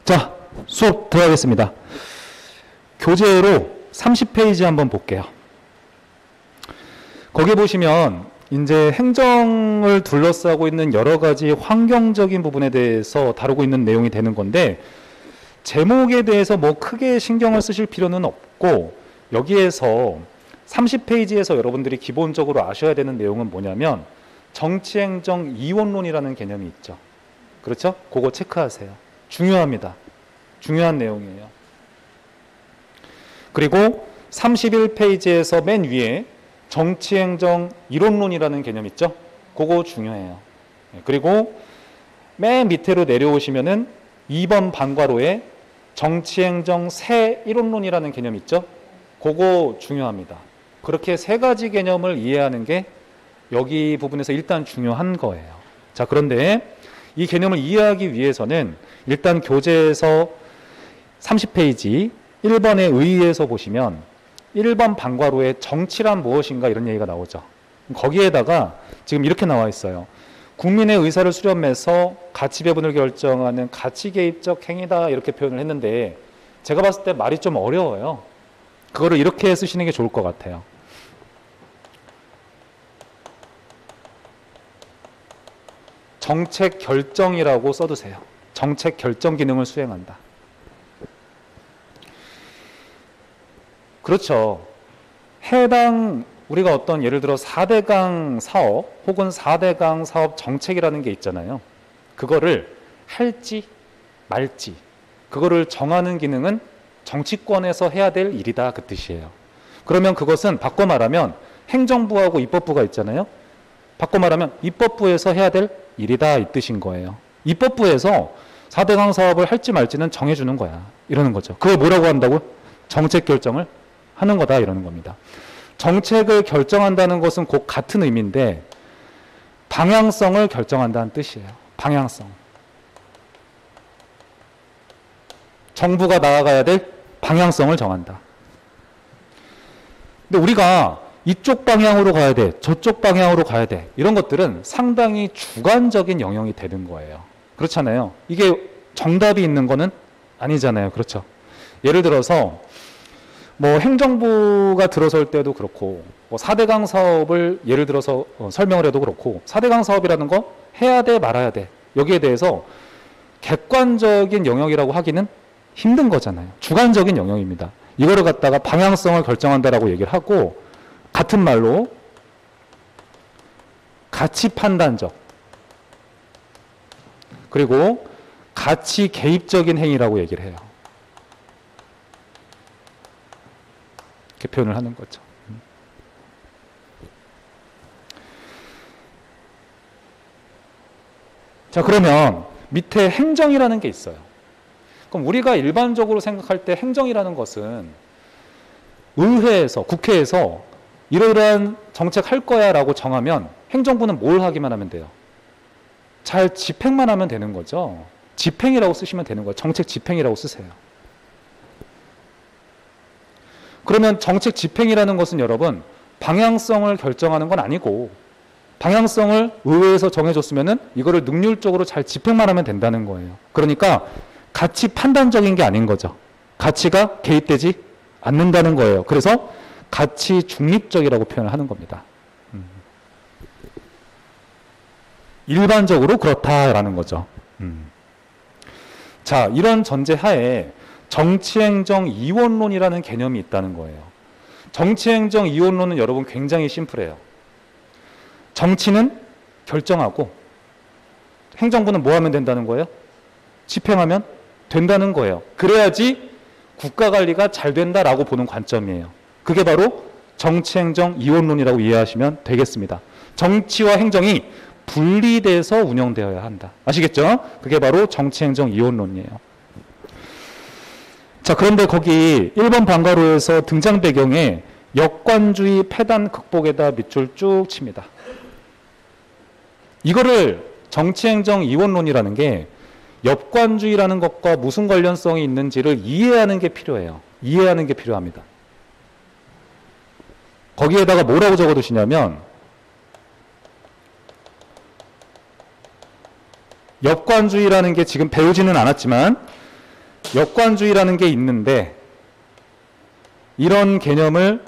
자, 수업 들어가겠습니다. 교재로 30페이지 한번 볼게요. 거기 보시면 이제 행정을 둘러싸고 있는 여러 가지 환경적인 부분에 대해서 다루고 있는 내용이 되는 건데, 제목에 대해서 뭐 크게 신경을 쓰실 필요는 없고, 여기에서 30페이지에서 여러분들이 기본적으로 아셔야 되는 내용은 뭐냐면 정치행정 이원론이라는 개념이 있죠. 그렇죠? 그거 체크하세요. 중요합니다. 중요한 내용이에요. 그리고 31페이지에서 맨 위에 정치행정 이론론이라는 개념 있죠? 그거 중요해요. 그리고 맨 밑으로 내려오시면은 2번 방과로에 정치행정 새 이론론이라는 개념 있죠? 그거 중요합니다. 그렇게 세 가지 개념을 이해하는 게 여기 부분에서 일단 중요한 거예요. 자, 그런데 이 개념을 이해하기 위해서는 일단 교재에서 30페이지 1번에 의의에서 보시면 1번 방과로에 정치란 무엇인가 이런 얘기가 나오죠. 거기에다가 지금 이렇게 나와 있어요. 국민의 의사를 수렴해서 가치 배분을 결정하는 가치 개입적 행위다 이렇게 표현을 했는데, 제가 봤을 때 말이 좀 어려워요. 그거를 이렇게 쓰시는 게 좋을 것 같아요. 정책 결정이라고 써두세요. 정책 결정 기능을 수행한다. 그렇죠. 해당 우리가 어떤 예를 들어 4대강 사업 혹은 4대강 사업 정책이라는 게 있잖아요. 그거를 할지 말지 그거를 정하는 기능은 정치권에서 해야 될 일이다, 그 뜻이에요. 그러면 그것은 바꿔 말하면 행정부하고 입법부가 있잖아요. 바꿔 말하면 입법부에서 해야 될 일이다, 이 뜻인 거예요. 입법부에서 4대강 사업을 할지 말지는 정해주는 거야, 이러는 거죠. 그걸 뭐라고 한다고? 정책 결정을 하는 거다, 이러는 겁니다. 정책을 결정한다는 것은 곧 같은 의미인데 방향성을 결정한다는 뜻이에요. 방향성. 정부가 나아가야 될 방향성을 정한다. 근데 우리가 이쪽 방향으로 가야 돼, 저쪽 방향으로 가야 돼, 이런 것들은 상당히 주관적인 영역이 되는 거예요. 그렇잖아요. 이게 정답이 있는 거는 아니잖아요. 그렇죠. 예를 들어서 뭐 행정부가 들어설 때도 그렇고, 뭐 4대강 사업을 예를 들어서 설명을 해도 그렇고, 4대강 사업이라는 거 해야 돼 말아야 돼, 여기에 대해서 객관적인 영역이라고 하기는 힘든 거잖아요. 주관적인 영역입니다. 이거를 갖다가 방향성을 결정한다라고 얘기를 하고, 같은 말로 가치 판단적 그리고 가치 개입적인 행위라고 얘기를 해요. 이렇게 표현을 하는 거죠. 자, 그러면 밑에 행정이라는 게 있어요. 그럼 우리가 일반적으로 생각할 때 행정이라는 것은 의회에서, 국회에서 이러이러한 정책 할 거야 라고 정하면 행정부는 뭘 하기만 하면 돼요? 잘 집행만 하면 되는 거죠. 집행이라고 쓰시면 되는 거예요. 정책 집행이라고 쓰세요. 그러면 정책 집행이라는 것은 여러분 방향성을 결정하는 건 아니고, 방향성을 의회에서 정해줬으면은 이거를 능률적으로 잘 집행만 하면 된다는 거예요. 그러니까 가치 판단적인 게 아닌 거죠. 가치가 개입되지 않는다는 거예요. 그래서 가치 중립적이라고 표현을 하는 겁니다. 일반적으로 그렇다라는 거죠. 자, 이런 전제하에 정치행정 이원론이라는 개념이 있다는 거예요. 정치행정 이원론은 여러분 굉장히 심플해요. 정치는 결정하고 행정부는 뭐 하면 된다는 거예요? 집행하면 된다는 거예요. 그래야지 국가관리가 잘 된다라고 보는 관점이에요. 그게 바로 정치행정 이원론이라고 이해하시면 되겠습니다. 정치와 행정이 분리돼서 운영되어야 한다. 아시겠죠? 그게 바로 정치행정 이원론이에요. 자, 그런데 거기 1번 방과로에서 등장 배경에 역관주의 폐단 극복에다 밑줄 쭉 칩니다. 이거를 정치행정 이원론이라는 게 역관주의라는 것과 무슨 관련성이 있는지를 이해하는 게 필요해요. 이해하는 게 필요합니다. 거기에다가 뭐라고 적어두시냐면 역관주의라는 게 지금 배우지는 않았지만 역관주의라는 게 있는데 이런 개념을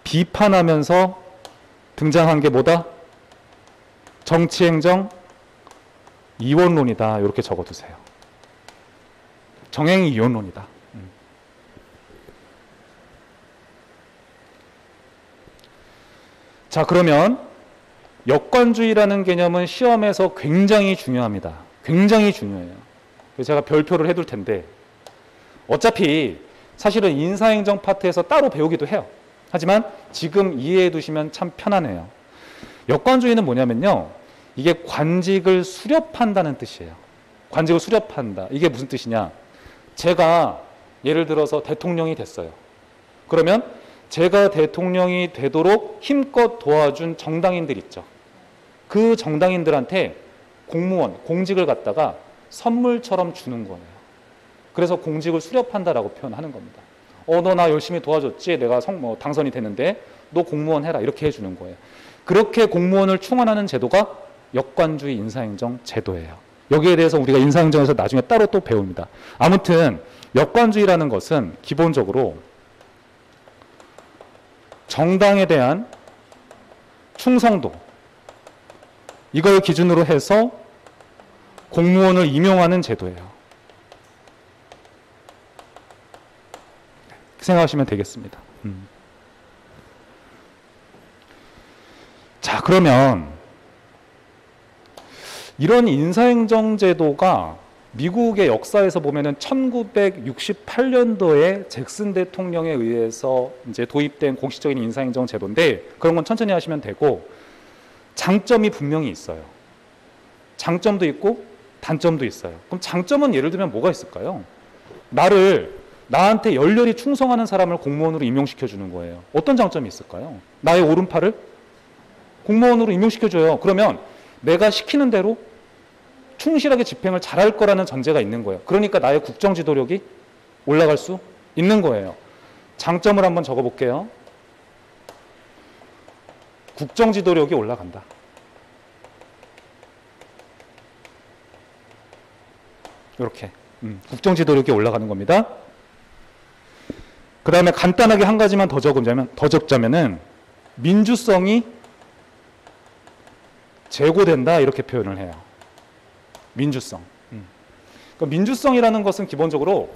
비판하면서 등장한 게 뭐다? 정치행정 이원론이다. 이렇게 적어두세요. 정행 이원론이다. 자, 그러면 역관주의라는 개념은 시험에서 굉장히 중요합니다. 굉장히 중요해요. 그래서 제가 별표를 해둘 텐데 어차피 사실은 인사행정 파트에서 따로 배우기도 해요. 하지만 지금 이해해 두시면 참 편하네요. 역관주의는 뭐냐면요. 이게 관직을 수렵한다는 뜻이에요. 관직을 수렵한다. 이게 무슨 뜻이냐. 제가 예를 들어서 대통령이 됐어요. 그러면 제가 대통령이 되도록 힘껏 도와준 정당인들 있죠. 그 정당인들한테 공무원, 공직을 갖다가 선물처럼 주는 거예요. 그래서 공직을 수렵한다라고 표현하는 겁니다. 너 나 열심히 도와줬지? 내가 당선이 됐는데 너 공무원 해라. 이렇게 해주는 거예요. 그렇게 공무원을 충원하는 제도가 역관주의 인사행정 제도예요. 여기에 대해서 우리가 인사행정에서 나중에 따로 또 배웁니다. 아무튼 역관주의라는 것은 기본적으로 정당에 대한 충성도 이걸 기준으로 해서 공무원을 임용하는 제도예요. 생각하시면 되겠습니다. 자, 그러면 이런 인사행정 제도가 미국의 역사에서 보면은 1968년도에 잭슨 대통령에 의해서 이제 도입된 공식적인 인사행정 제도인데 그런 건 천천히 하시면 되고 장점이 분명히 있어요. 장점도 있고 단점도 있어요. 그럼 장점은 예를 들면 뭐가 있을까요? 나한테 열렬히 충성하는 사람을 공무원으로 임용시켜 주는 거예요. 어떤 장점이 있을까요? 나의 오른팔을 공무원으로 임용시켜 줘요. 그러면 내가 시키는 대로 충실하게 집행을 잘할 거라는 전제가 있는 거예요. 그러니까 나의 국정 지도력이 올라갈 수 있는 거예요. 장점을 한번 적어볼게요. 국정 지도력이 올라간다. 이렇게 국정 지도력이 올라가는 겁니다. 그 다음에 간단하게 한 가지만 더 적자면은 민주성이 제고된다 이렇게 표현을 해요. 민주성. 그러니까 민주성이라는 것은 기본적으로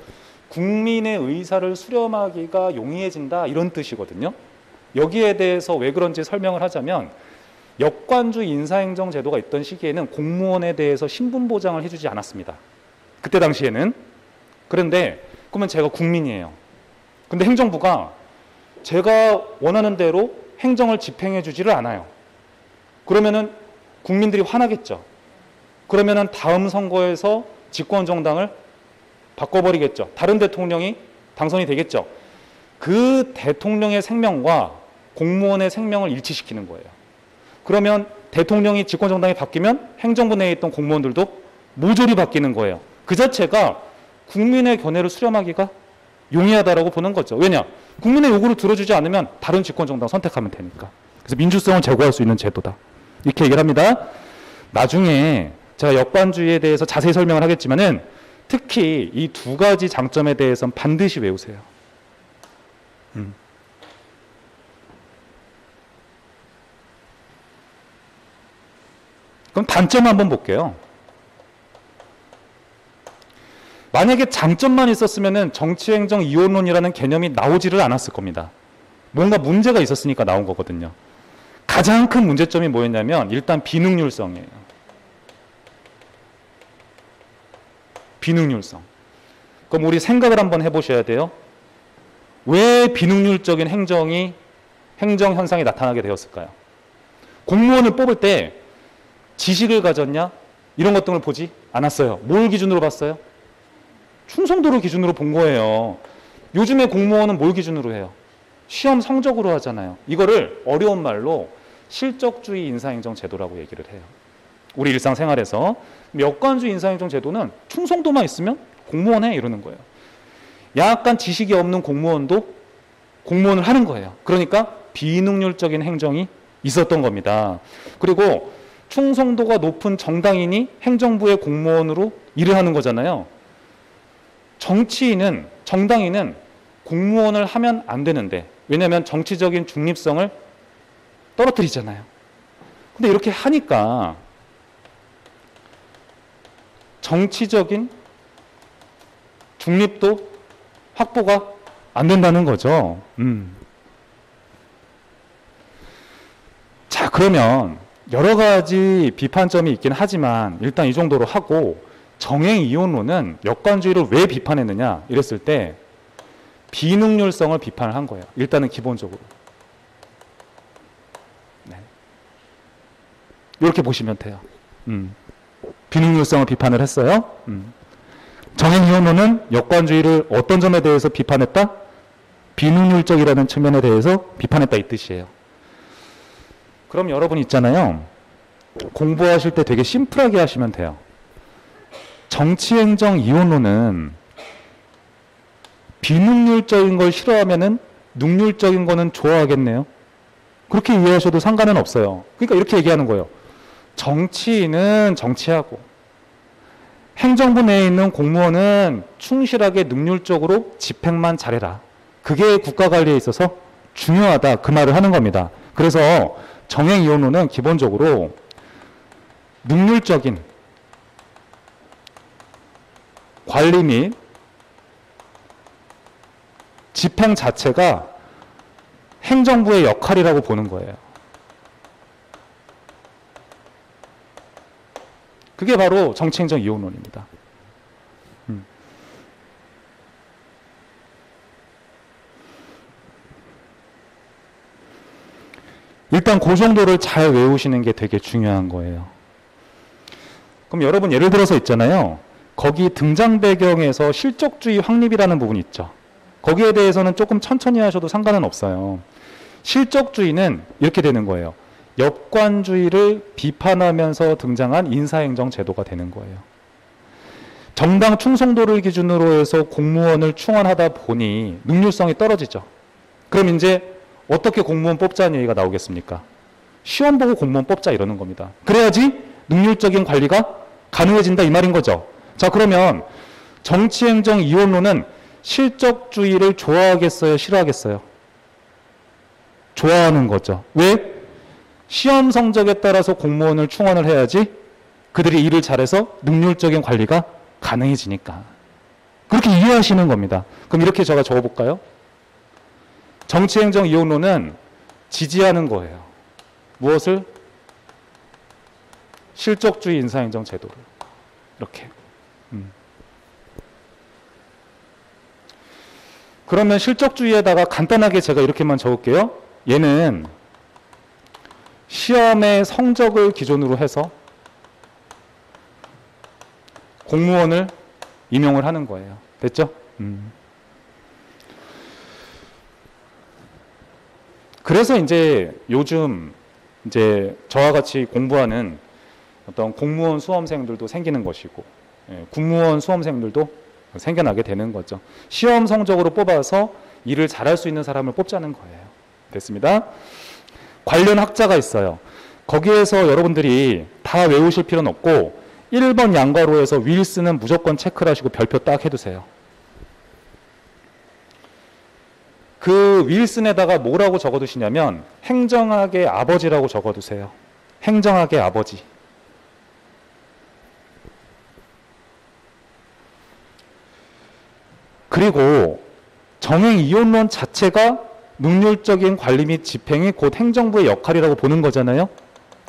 국민의 의사를 수렴하기가 용이해진다 이런 뜻이거든요. 여기에 대해서 왜 그런지 설명을 하자면 역관주의 인사행정 제도가 있던 시기에는 공무원에 대해서 신분 보장을 해주지 않았습니다. 그때 당시에는. 그런데 그러면 제가 국민이에요. 근데 행정부가 제가 원하는 대로 행정을 집행해 주지를 않아요. 그러면은 국민들이 화나겠죠. 그러면은 다음 선거에서 집권 정당을 바꿔버리겠죠. 다른 대통령이 당선이 되겠죠. 그 대통령의 생명과 공무원의 생명을 일치시키는 거예요. 그러면 대통령이 집권 정당이 바뀌면 행정부 내에 있던 공무원들도 모조리 바뀌는 거예요. 그 자체가 국민의 견해를 수렴하기가 용이하다라고 보는 거죠. 왜냐? 국민의 요구를 들어주지 않으면 다른 집권 정당 선택하면 되니까. 그래서 민주성을 제고할 수 있는 제도다. 이렇게 얘기를 합니다. 나중에 제가 역관주의에 대해서 자세히 설명을 하겠지만은 특히 이 두 가지 장점에 대해서는 반드시 외우세요. 그럼 단점 한번 볼게요. 만약에 장점만 있었으면 정치행정 이원론이라는 개념이 나오지를 않았을 겁니다. 뭔가 문제가 있었으니까 나온 거거든요. 가장 큰 문제점이 뭐였냐면 일단 비능률성이에요. 비능률성. 그럼 우리 생각을 한번 해보셔야 돼요. 왜 비능률적인 행정 현상이 나타나게 되었을까요? 공무원을 뽑을 때 지식을 가졌냐? 이런 것 등을 보지 않았어요. 뭘 기준으로 봤어요? 충성도를 기준으로 본 거예요. 요즘에 공무원은 뭘 기준으로 해요? 시험 성적으로 하잖아요. 이거를 어려운 말로 실적주의 인사행정 제도라고 얘기를 해요. 우리 일상생활에서. 역관주의 인사행정 제도는 충성도만 있으면 공무원 해 이러는 거예요. 약간 지식이 없는 공무원도 공무원을 하는 거예요. 그러니까 비능률적인 행정이 있었던 겁니다. 그리고 충성도가 높은 정당인이 행정부의 공무원으로 일을 하는 거잖아요. 정치인은, 정당인은 공무원을 하면 안 되는데, 왜냐하면 정치적인 중립성을 떨어뜨리잖아요. 근데 이렇게 하니까 정치적인 중립도 확보가 안 된다는 거죠. 자, 그러면 여러 가지 비판점이 있긴 하지만 일단 이 정도로 하고, 정행이혼론은 역관주의를 왜 비판했느냐 이랬을 때 비능률성을 비판을 한 거예요. 일단은 기본적으로. 네. 이렇게 보시면 돼요. 비능률성을 비판을 했어요. 정행이혼론은 역관주의를 어떤 점에 대해서 비판했다? 비능률적이라는 측면에 대해서 비판했다, 이 뜻이에요. 그럼 여러분 있잖아요. 공부하실 때 되게 심플하게 하시면 돼요. 정치행정 이혼론은 비능률적인 걸 싫어하면은 능률적인 거는 좋아하겠네요. 그렇게 이해하셔도 상관은 없어요. 그러니까 이렇게 얘기하는 거예요. 정치인은 정치하고 행정부 내에 있는 공무원은 충실하게 능률적으로 집행만 잘해라. 그게 국가 관리에 있어서 중요하다. 그 말을 하는 겁니다. 그래서 정행이혼론은 기본적으로 능률적인 관리 및 집행 자체가 행정부의 역할이라고 보는 거예요. 그게 바로 정치행정 이혼론입니다. 일단 그 정도를 잘 외우시는 게 되게 중요한 거예요. 그럼 여러분 예를 들어서 있잖아요. 거기 등장 배경에서 실적주의 확립이라는 부분이 있죠. 거기에 대해서는 조금 천천히 하셔도 상관은 없어요. 실적주의는 이렇게 되는 거예요. 역관주의를 비판하면서 등장한 인사행정 제도가 되는 거예요. 정당 충성도를 기준으로 해서 공무원을 충원하다 보니 능률성이 떨어지죠. 그럼 이제 어떻게 공무원 뽑자는 얘기가 나오겠습니까? 시험 보고 공무원 뽑자 이러는 겁니다. 그래야지 능률적인 관리가 가능해진다 이 말인 거죠. 자, 그러면 정치행정 이혼론은 실적주의를 좋아하겠어요? 싫어하겠어요? 좋아하는 거죠. 왜? 시험 성적에 따라서 공무원을 충원을 해야지 그들이 일을 잘해서 능률적인 관리가 가능해지니까. 그렇게 이해하시는 겁니다. 그럼 이렇게 제가 적어볼까요? 정치행정 이혼론은 지지하는 거예요. 무엇을? 실적주의 인사행정 제도를. 이렇게. 그러면 실적주의에다가 간단하게 제가 이렇게만 적을게요. 얘는 시험의 성적을 기준으로 해서 공무원을 임용을 하는 거예요. 됐죠? 그래서 이제 요즘 이제 저와 같이 공부하는 어떤 공무원 수험생들도 생기는 것이고, 국무원 수험생들도 생겨나게 되는 거죠. 시험 성적으로 뽑아서 일을 잘할 수 있는 사람을 뽑자는 거예요. 됐습니다. 관련 학자가 있어요. 거기에서 여러분들이 다 외우실 필요는 없고 1번 양가로에서 윌슨은 무조건 체크를 하시고 별표 딱 해두세요. 그 윌슨에다가 뭐라고 적어두시냐면 행정학의 아버지라고 적어두세요. 행정학의 아버지. 그리고 정행이혼론 자체가 능률적인 관리 및 집행이 곧 행정부의 역할이라고 보는 거잖아요.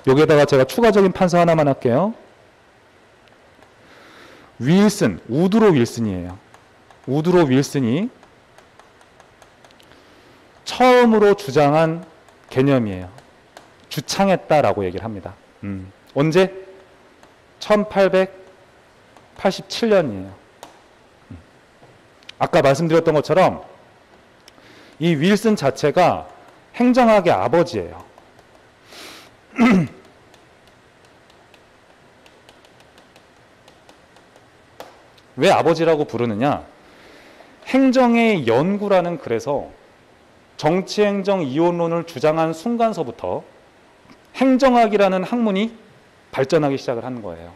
여기에다가 제가 추가적인 판서 하나만 할게요. 윌슨, 우드로 윌슨이에요. 우드로 윌슨이 처음으로 주장한 개념이에요. 주창했다라고 얘기를 합니다. 언제? 1887년이에요. 아까 말씀드렸던 것처럼 이 윌슨 자체가 행정학의 아버지예요. 왜 아버지라고 부르느냐? 행정의 연구라는 글에서 정치행정 이혼론을 주장한 순간서부터 행정학이라는 학문이 발전하기 시작을 하는 거예요.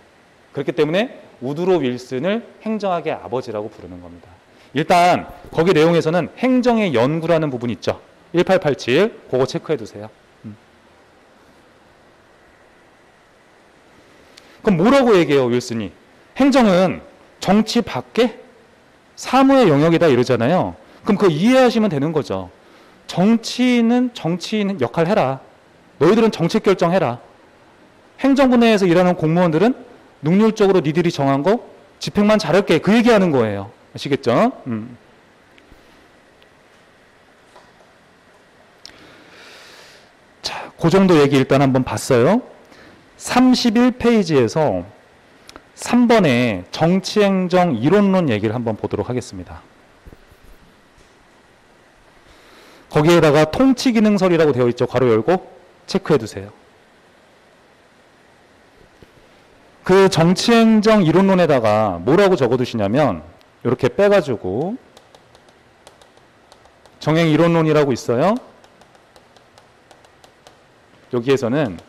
그렇기 때문에 우드로 윌슨을 행정학의 아버지라고 부르는 겁니다. 일단 거기 내용에서는 행정의 연구라는 부분이 있죠. 1887 그거 체크해 두세요. 그럼 뭐라고 얘기해요, 윌슨이? 행정은 정치 밖에 사무의 영역이다 이러잖아요. 그럼 그거 이해하시면 되는 거죠. 정치인은 정치인 역할 해라. 너희들은 정책 결정해라. 행정부 내에서 일하는 공무원들은 능률적으로 니들이 정한 거 집행만 잘할게. 그 얘기하는 거예요. 아시겠죠? 자, 그 정도 얘기 일단 한번 봤어요. 31페이지에서 3번에 정치행정 이론론 얘기를 한번 보도록 하겠습니다. 거기에다가 통치기능설이라고 되어 있죠. 괄호 열고 체크해 두세요. 그 정치행정 이론론에다가 뭐라고 적어두시냐면 이렇게 빼가지고 정행 이론론이라고 있어요. 여기에서는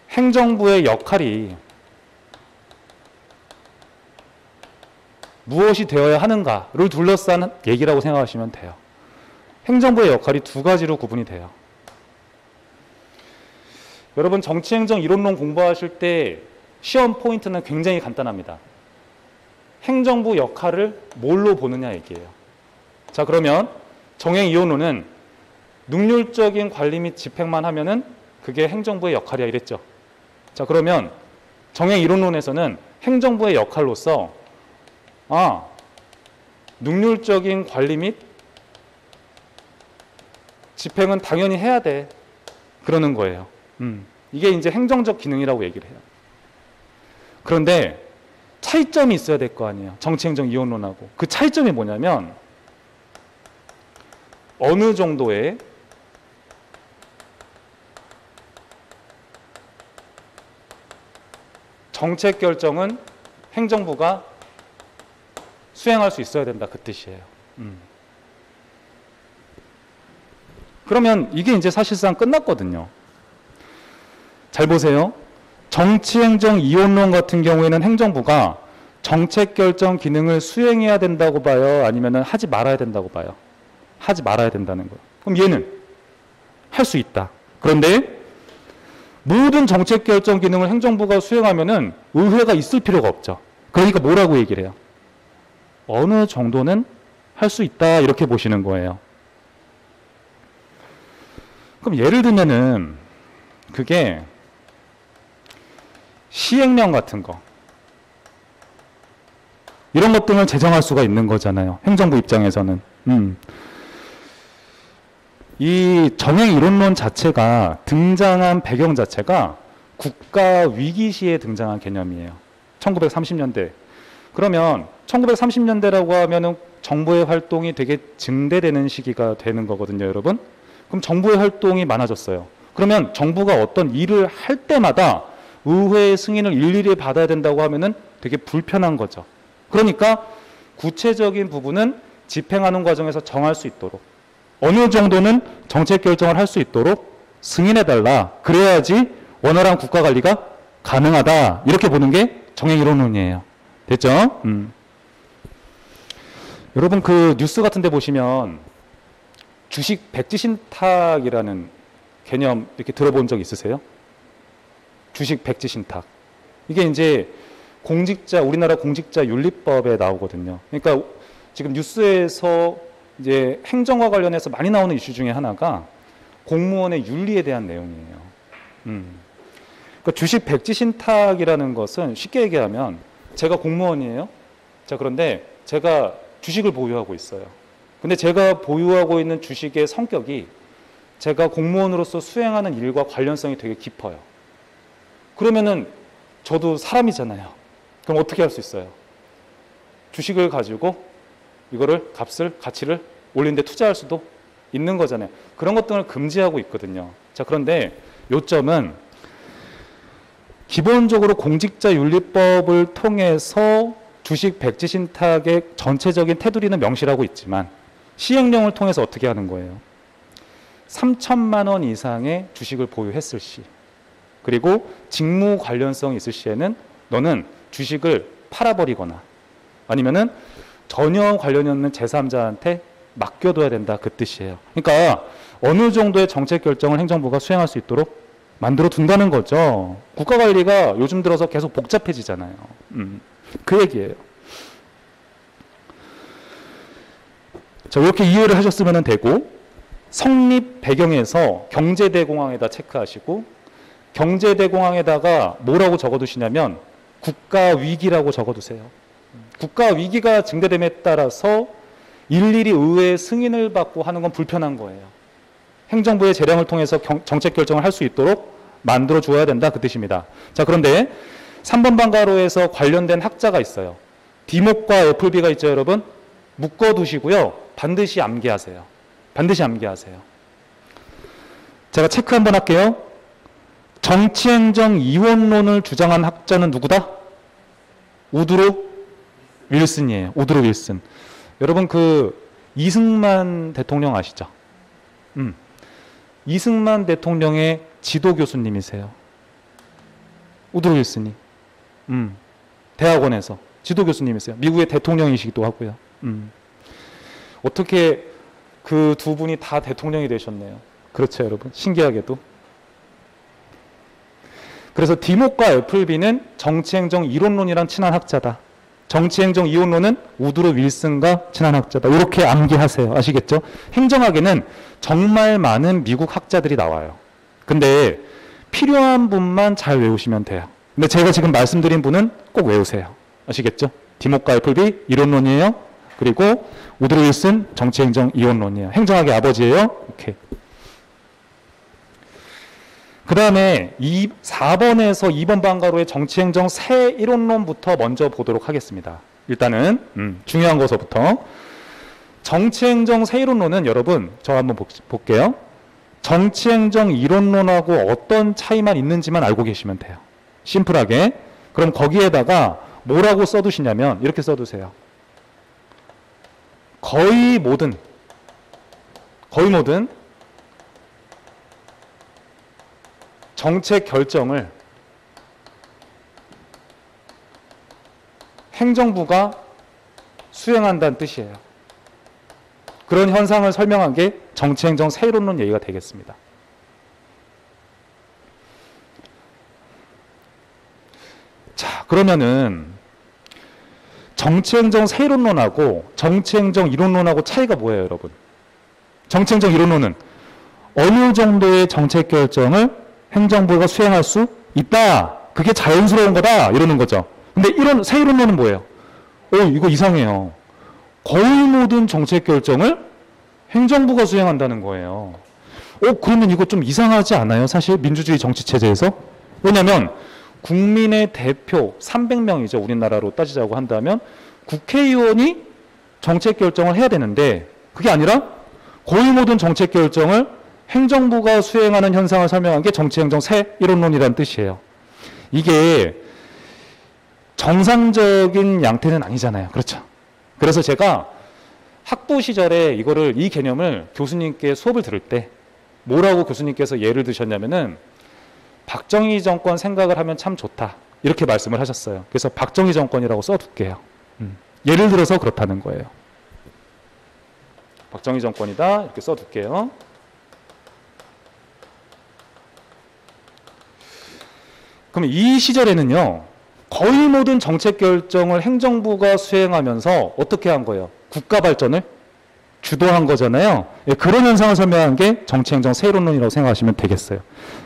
행정부의 역할이 무엇이 되어야 하는가를 둘러싼 얘기라고 생각하시면 돼요. 행정부의 역할이 두 가지로 구분이 돼요. 여러분 정치행정 이론론 공부하실 때 시험 포인트는 굉장히 간단합니다. 행정부 역할을 뭘로 보느냐 얘기예요. 자, 그러면 정행 이론론은 능률적인 관리 및 집행만 하면은 그게 행정부의 역할이야 이랬죠. 자, 그러면 정행 이론론에서는 행정부의 역할로서 능률적인 관리 및 집행은 당연히 해야 돼. 그러는 거예요. 이게 이제 행정적 기능이라고 얘기를 해요. 그런데 차이점이 있어야 될 거 아니에요. 정치행정 이론론하고. 그 차이점이 뭐냐면 어느 정도의 정책 결정은 행정부가 수행할 수 있어야 된다. 그 뜻이에요. 그러면 이게 이제 사실상 끝났거든요. 잘 보세요. 정치행정 이론론 같은 경우에는 행정부가 정책 결정 기능을 수행해야 된다고 봐요? 아니면 하지 말아야 된다고 봐요? 하지 말아야 된다는 거예요. 그럼 얘는 할 수 있다. 그런데 모든 정책 결정 기능을 행정부가 수행하면은 의회가 있을 필요가 없죠. 그러니까 뭐라고 얘기를 해요? 어느 정도는 할 수 있다. 이렇게 보시는 거예요. 그럼 예를 들면은 그게 시행령 같은 거 이런 것들을 제정할 수가 있는 거잖아요. 행정부 입장에서는. 이 정행 이론론 자체가 등장한 배경 자체가 국가 위기 시에 등장한 개념이에요. 1930년대. 그러면 1930년대라고 하면은 정부의 활동이 되게 증대되는 시기가 되는 거거든요, 여러분. 그럼 정부의 활동이 많아졌어요. 그러면 정부가 어떤 일을 할 때마다 의회의 승인을 일일이 받아야 된다고 하면은 되게 불편한 거죠. 그러니까 구체적인 부분은 집행하는 과정에서 정할 수 있도록 어느 정도는 정책 결정을 할 수 있도록 승인해달라. 그래야지 원활한 국가 관리가 가능하다. 이렇게 보는 게 정행 이론론이에요. 됐죠? 여러분 그 뉴스 같은 데 보시면 주식 백지 신탁이라는 개념 이렇게 들어본 적 있으세요? 주식 백지 신탁. 이게 이제 우리나라 공직자 윤리법에 나오거든요. 그러니까 지금 뉴스에서 이제 행정과 관련해서 많이 나오는 이슈 중에 하나가 공무원의 윤리에 대한 내용이에요. 그러니까 주식 백지 신탁이라는 것은 쉽게 얘기하면 제가 공무원이에요. 자, 그런데 제가 주식을 보유하고 있어요. 근데 제가 보유하고 있는 주식의 성격이 제가 공무원으로서 수행하는 일과 관련성이 되게 깊어요. 그러면은 저도 사람이잖아요. 그럼 어떻게 할 수 있어요? 주식을 가지고 이거를 가치를 올린 데 투자할 수도 있는 거잖아요. 그런 것들을 금지하고 있거든요. 자, 그런데 요점은 기본적으로 공직자윤리법을 통해서 주식 백지 신탁의 전체적인 테두리는 명시하고 있지만 시행령을 통해서 어떻게 하는 거예요? 3천만 원 이상의 주식을 보유했을 시 그리고 직무 관련성이 있을 시에는 너는 주식을 팔아버리거나 아니면은 전혀 관련이 없는 제3자한테 맡겨둬야 된다, 그 뜻이에요. 그러니까 어느 정도의 정책 결정을 행정부가 수행할 수 있도록 만들어 둔다는 거죠. 국가관리가 요즘 들어서 계속 복잡해지잖아요. 그 얘기예요. 자, 이렇게 이해를 하셨으면 되고, 성립 배경에서 경제대공황에다 체크하시고, 경제대공황에다가 뭐라고 적어두시냐면 국가위기라고 적어두세요. 국가위기가 증대됨에 따라서 일일이 의회의 승인을 받고 하는 건 불편한 거예요. 행정부의 재량을 통해서 정책 결정을 할 수 있도록 만들어 주어야 된다, 그 뜻입니다. 자, 그런데 3번 방가로에서 관련된 학자가 있어요. 디목과 애플비가 있죠, 여러분? 묶어두시고요. 반드시 암기하세요. 반드시 암기하세요. 제가 체크 한번 할게요. 정치행정 이원론을 주장한 학자는 누구다? 우드로 윌슨이에요. 우드로 윌슨. 여러분, 그 이승만 대통령 아시죠? 이승만 대통령의 지도 교수님이세요. 우드로 윌슨이. 대학원에서 지도 교수님이세요. 미국의 대통령이시기도 하고요. 어떻게 그 두 분이 다 대통령이 되셨네요. 그렇죠, 여러분? 신기하게도. 그래서 디목과 애플비는 정치행정 이론론이랑 친한 학자다. 정치행정 이론론은 우드로 윌슨과 친한 학자다. 이렇게 암기하세요. 아시겠죠? 행정학에는 정말 많은 미국 학자들이 나와요. 근데 필요한 분만 잘 외우시면 돼요. 근데 제가 지금 말씀드린 분은 꼭 외우세요. 아시겠죠? 디목과 애플비 이론론이에요. 그리고 우드로 윌슨 정치행정 이론론이에요. 행정학의 아버지예요. 오케이. 그 다음에 4번에서 2번 방가로의 정치행정 새 이론론부터 먼저 보도록 하겠습니다. 일단은 중요한 것부터. 정치행정 새 이론론은 여러분, 저 한번 볼게요. 정치행정 이론론하고 어떤 차이만 있는지만 알고 계시면 돼요. 심플하게. 그럼 거기에다가 뭐라고 써두시냐면 이렇게 써두세요. 거의 모든 정책 결정을 행정부가 수행한다는 뜻이에요. 그런 현상을 설명한 게 정치행정 새 이론론 얘기가 되겠습니다. 자, 그러면은 정치행정 새 이론론하고 정치행정 이론론하고 차이가 뭐예요, 여러분? 정치행정 이론론은 어느 정도의 정책 결정을 행정부가 수행할 수 있다. 그게 자연스러운 거다. 이러는 거죠. 근데 새 이론론은 뭐예요? 이거 이상해요. 거의 모든 정책 결정을 행정부가 수행한다는 거예요. 그러면 이거 좀 이상하지 않아요? 사실 민주주의 정치 체제에서? 왜냐하면 국민의 대표 300명이죠. 우리나라로 따지자고 한다면 국회의원이 정책 결정을 해야 되는데 그게 아니라 거의 모든 정책 결정을 행정부가 수행하는 현상을 설명한 게 정치행정 새 이론론이라는 뜻이에요. 이게 정상적인 양태는 아니잖아요. 그렇죠? 그래서 제가 학부 시절에 이 개념을 교수님께 수업을 들을 때 뭐라고 교수님께서 예를 드셨냐면은 박정희 정권 생각을 하면 참 좋다. 이렇게 말씀을 하셨어요. 그래서 박정희 정권이라고 써둘게요. 예를 들어서 그렇다는 거예요. 박정희 정권이다. 이렇게 써둘게요. 그럼 이 시절에는요, 거의 모든 정책 결정을 행정부가 수행하면서 어떻게 한 거예요? 국가 발전을 주도한 거잖아요. 그런 현상을 설명한 게 정치행정 새 이론론이라고 생각하시면 되겠어요.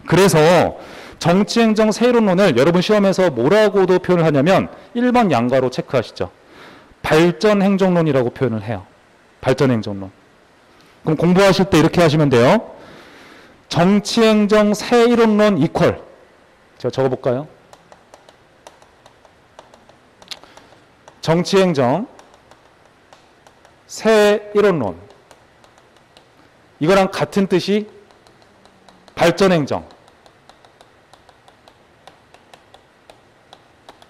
그래서 정치행정 새 이론론을 여러분 시험에서 뭐라고도 표현을 하냐면 1번 양가로 체크하시죠. 발전행정론이라고 표현을 해요. 발전행정론. 그럼 공부하실 때 이렇게 하시면 돼요. 정치행정 새 이론론 이퀄. 제가 적어볼까요? 정치행정 새 이론론. 이거랑 같은 뜻이 발전행정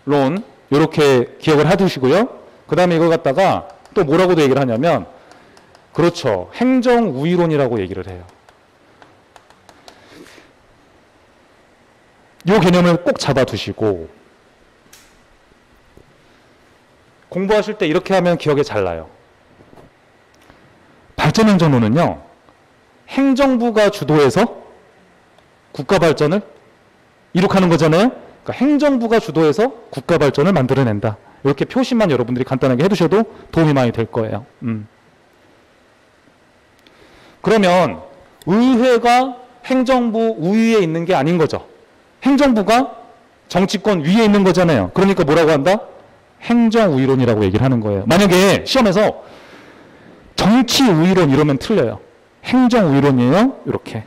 론. 이렇게 기억을 해두시고요. 그 다음에 이걸 갖다가 또 뭐라고도 얘기를 하냐면 그렇죠. 행정우위론이라고 얘기를 해요. 이 개념을 꼭 잡아두시고 공부하실 때 이렇게 하면 기억에 잘 나요. 발전행정론은요, 행정부가 주도해서 국가 발전을 이룩하는 거잖아요. 그러니까 행정부가 주도해서 국가 발전을 만들어낸다. 이렇게 표시만 여러분들이 간단하게 해두셔도 도움이 많이 될 거예요. 그러면 의회가 행정부 우위에 있는 게 아닌 거죠. 행정부가 정치권 위에 있는 거잖아요. 그러니까 뭐라고 한다? 행정우위론이라고 얘기를 하는 거예요. 만약에 시험에서 정치우위론 이러면 틀려요. 행정우위론이에요. 이렇게.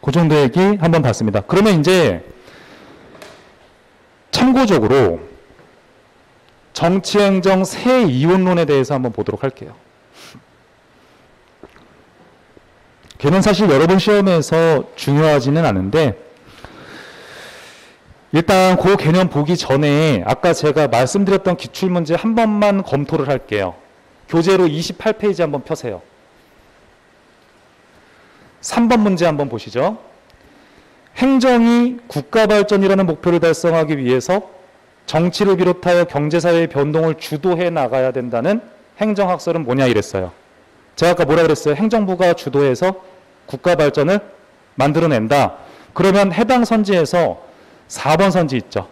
그 정도 얘기 한번 봤습니다. 그러면 이제 참고적으로 정치행정 세 이원론에 대해서 한번 보도록 할게요. 걔는 사실 여러분 시험에서 중요하지는 않은데 일단 그 개념 보기 전에 아까 제가 말씀드렸던 기출문제 한 번만 검토를 할게요. 교재로 28페이지 한번 펴세요. 3번 문제 한번 보시죠. 행정이 국가 발전이라는 목표를 달성하기 위해서 정치를 비롯하여 경제사회의 변동을 주도해 나가야 된다는 행정학설은 뭐냐 이랬어요. 제가 아까 뭐라 그랬어요? 행정부가 주도해서 국가 발전을 만들어낸다. 그러면 해당 선지에서 4번 선지 있죠.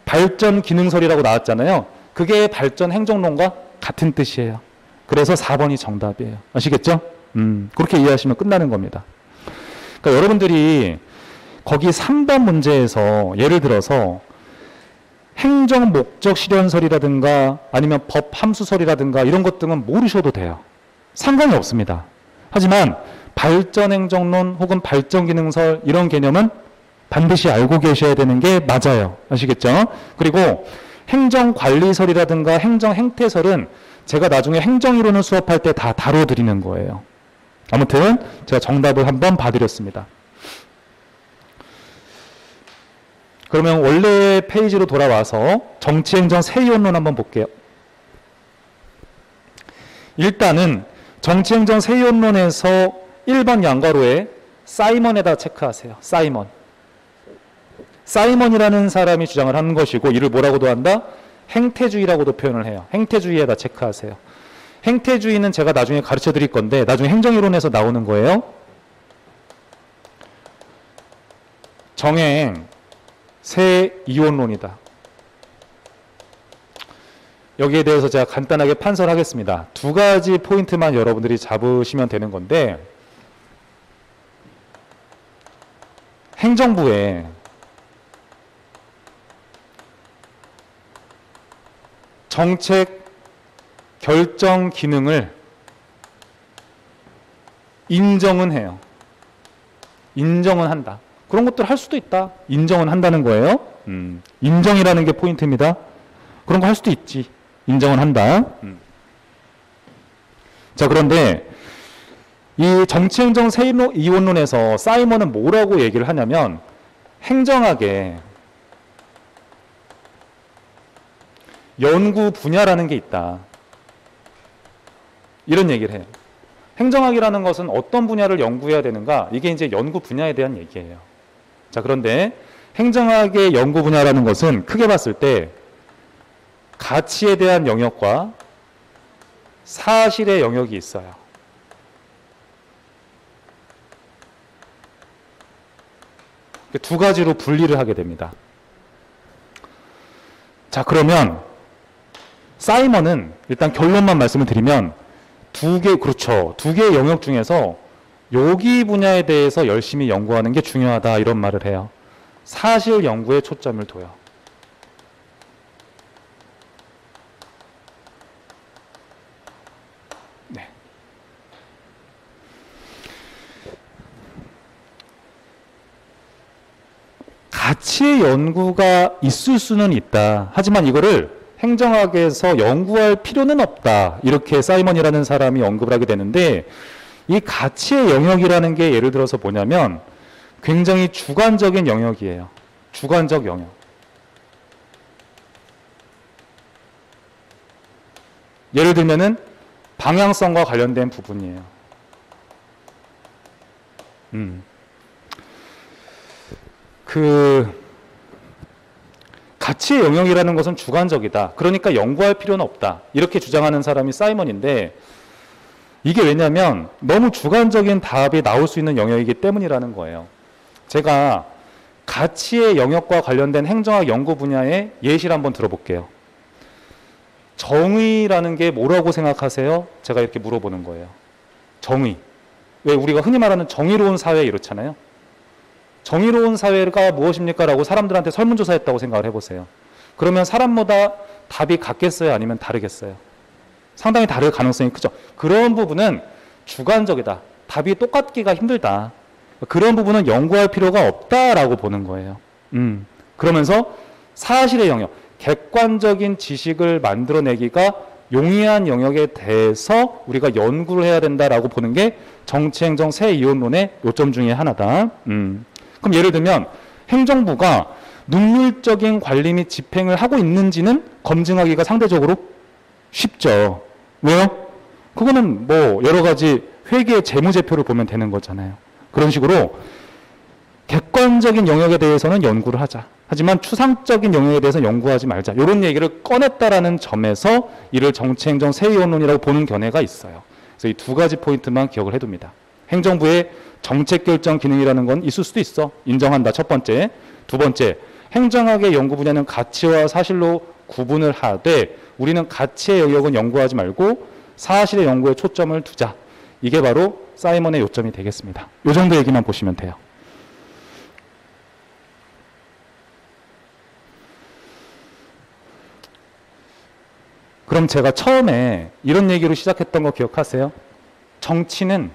발전 기능설이라고 나왔잖아요. 그게 발전 행정론과 같은 뜻이에요. 그래서 4번이 정답이에요. 아시겠죠? 그렇게 이해하시면 끝나는 겁니다. 그러니까 여러분들이 거기 3번 문제에서 예를 들어서 행정 목적 실현설이라든가 아니면 법 함수설이라든가 이런 것 등은 모르셔도 돼요. 상관이 없습니다. 하지만 발전 행정론 혹은 발전 기능설 이런 개념은 반드시 알고 계셔야 되는 게 맞아요. 아시겠죠? 그리고 행정관리설이라든가 행정행태설은 제가 나중에 행정이론을 수업할 때 다 다뤄드리는 거예요. 아무튼 제가 정답을 한번 봐드렸습니다. 그러면 원래 페이지로 돌아와서 정치행정 세이원론 한번 볼게요. 일단은 정치행정 세이원론에서 1번 양괄호에 사이먼에다 체크하세요. 사이먼. 사이먼이라는 사람이 주장을 하는 것이고 이를 뭐라고도 한다? 행태주의라고도 표현을 해요. 행태주의에다 체크하세요. 행태주의는 제가 나중에 가르쳐 드릴 건데 나중에 행정이론에서 나오는 거예요. 정행 세이원론이다. 여기에 대해서 제가 간단하게 판설하겠습니다. 두 가지 포인트만 여러분들이 잡으시면 되는 건데 행정부에 정책 결정 기능을 인정은 해요. 인정은 한다. 그런 것들 할 수도 있다. 인정은 한다는 거예요. 인정이라는 게 포인트입니다. 그런 거 할 수도 있지. 인정은 한다. 자, 그런데 이 정치행정 세이원론에서 사이먼은 뭐라고 얘기를 하냐면 행정학에 연구 분야라는 게 있다. 이런 얘기를 해요. 행정학이라는 것은 어떤 분야를 연구해야 되는가? 이게 이제 연구 분야에 대한 얘기예요. 자, 그런데 행정학의 연구 분야라는 것은 크게 봤을 때 가치에 대한 영역과 사실의 영역이 있어요. 두 가지로 분리를 하게 됩니다. 자, 그러면 사이먼은 일단 결론만 말씀을 드리면 두 개의 영역 중에서 여기 분야에 대해서 열심히 연구하는 게 중요하다 이런 말을 해요. 사실 연구에 초점을 둬요. 네. 가치의 연구가 있을 수는 있다. 하지만 이거를 행정학에서 연구할 필요는 없다. 이렇게 사이먼이라는 사람이 언급을 하게 되는데 이 가치의 영역이라는 게 예를 들어서 뭐냐면 굉장히 주관적인 영역이에요. 주관적 영역. 예를 들면은 방향성과 관련된 부분이에요. 가치의 영역이라는 것은 주관적이다. 그러니까 연구할 필요는 없다. 이렇게 주장하는 사람이 사이먼인데, 이게 왜냐면 너무 주관적인 답이 나올 수 있는 영역이기 때문이라는 거예요. 제가 가치의 영역과 관련된 행정학 연구 분야의 예시를 한번 들어볼게요. 정의라는 게 뭐라고 생각하세요? 제가 이렇게 물어보는 거예요. 정의. 왜 우리가 흔히 말하는 정의로운 사회 이렇잖아요. 정의로운 사회가 무엇입니까? 라고 사람들한테 설문조사했다고 생각을 해보세요. 그러면 사람마다 답이 같겠어요? 아니면 다르겠어요? 상당히 다를 가능성이 크죠. 그런 부분은 주관적이다. 답이 똑같기가 힘들다. 그런 부분은 연구할 필요가 없다라고 보는 거예요. 그러면서 사실의 영역, 객관적인 지식을 만들어내기가 용이한 영역에 대해서 우리가 연구를 해야 된다라고 보는 게 정치행정 새 이론론의 요점 중에 하나다. 그럼 예를 들면 행정부가 능률적인 관리 및 집행을 하고 있는지는 검증하기가 상대적으로 쉽죠. 왜요? 그거는 뭐 여러 가지 회계의 재무제표를 보면 되는 거잖아요. 그런 식으로 객관적인 영역에 대해서는 연구를 하자. 하지만 추상적인 영역에 대해서 연구하지 말자. 이런 얘기를 꺼냈다라는 점에서 이를 정치행정 새 이론론이라고 보는 견해가 있어요. 그래서 이 두 가지 포인트만 기억을 해둡니다. 행정부의 정책결정 기능이라는 건 있을 수도 있어. 인정한다. 첫 번째. 두 번째, 행정학의 연구 분야는 가치와 사실로 구분을 하되 우리는 가치의 영역은 연구하지 말고 사실의 연구에 초점을 두자. 이게 바로 사이먼의 요점이 되겠습니다. 이 정도 얘기만 보시면 돼요. 그럼 제가 처음에 이런 얘기로 시작했던 거 기억하세요? 정치는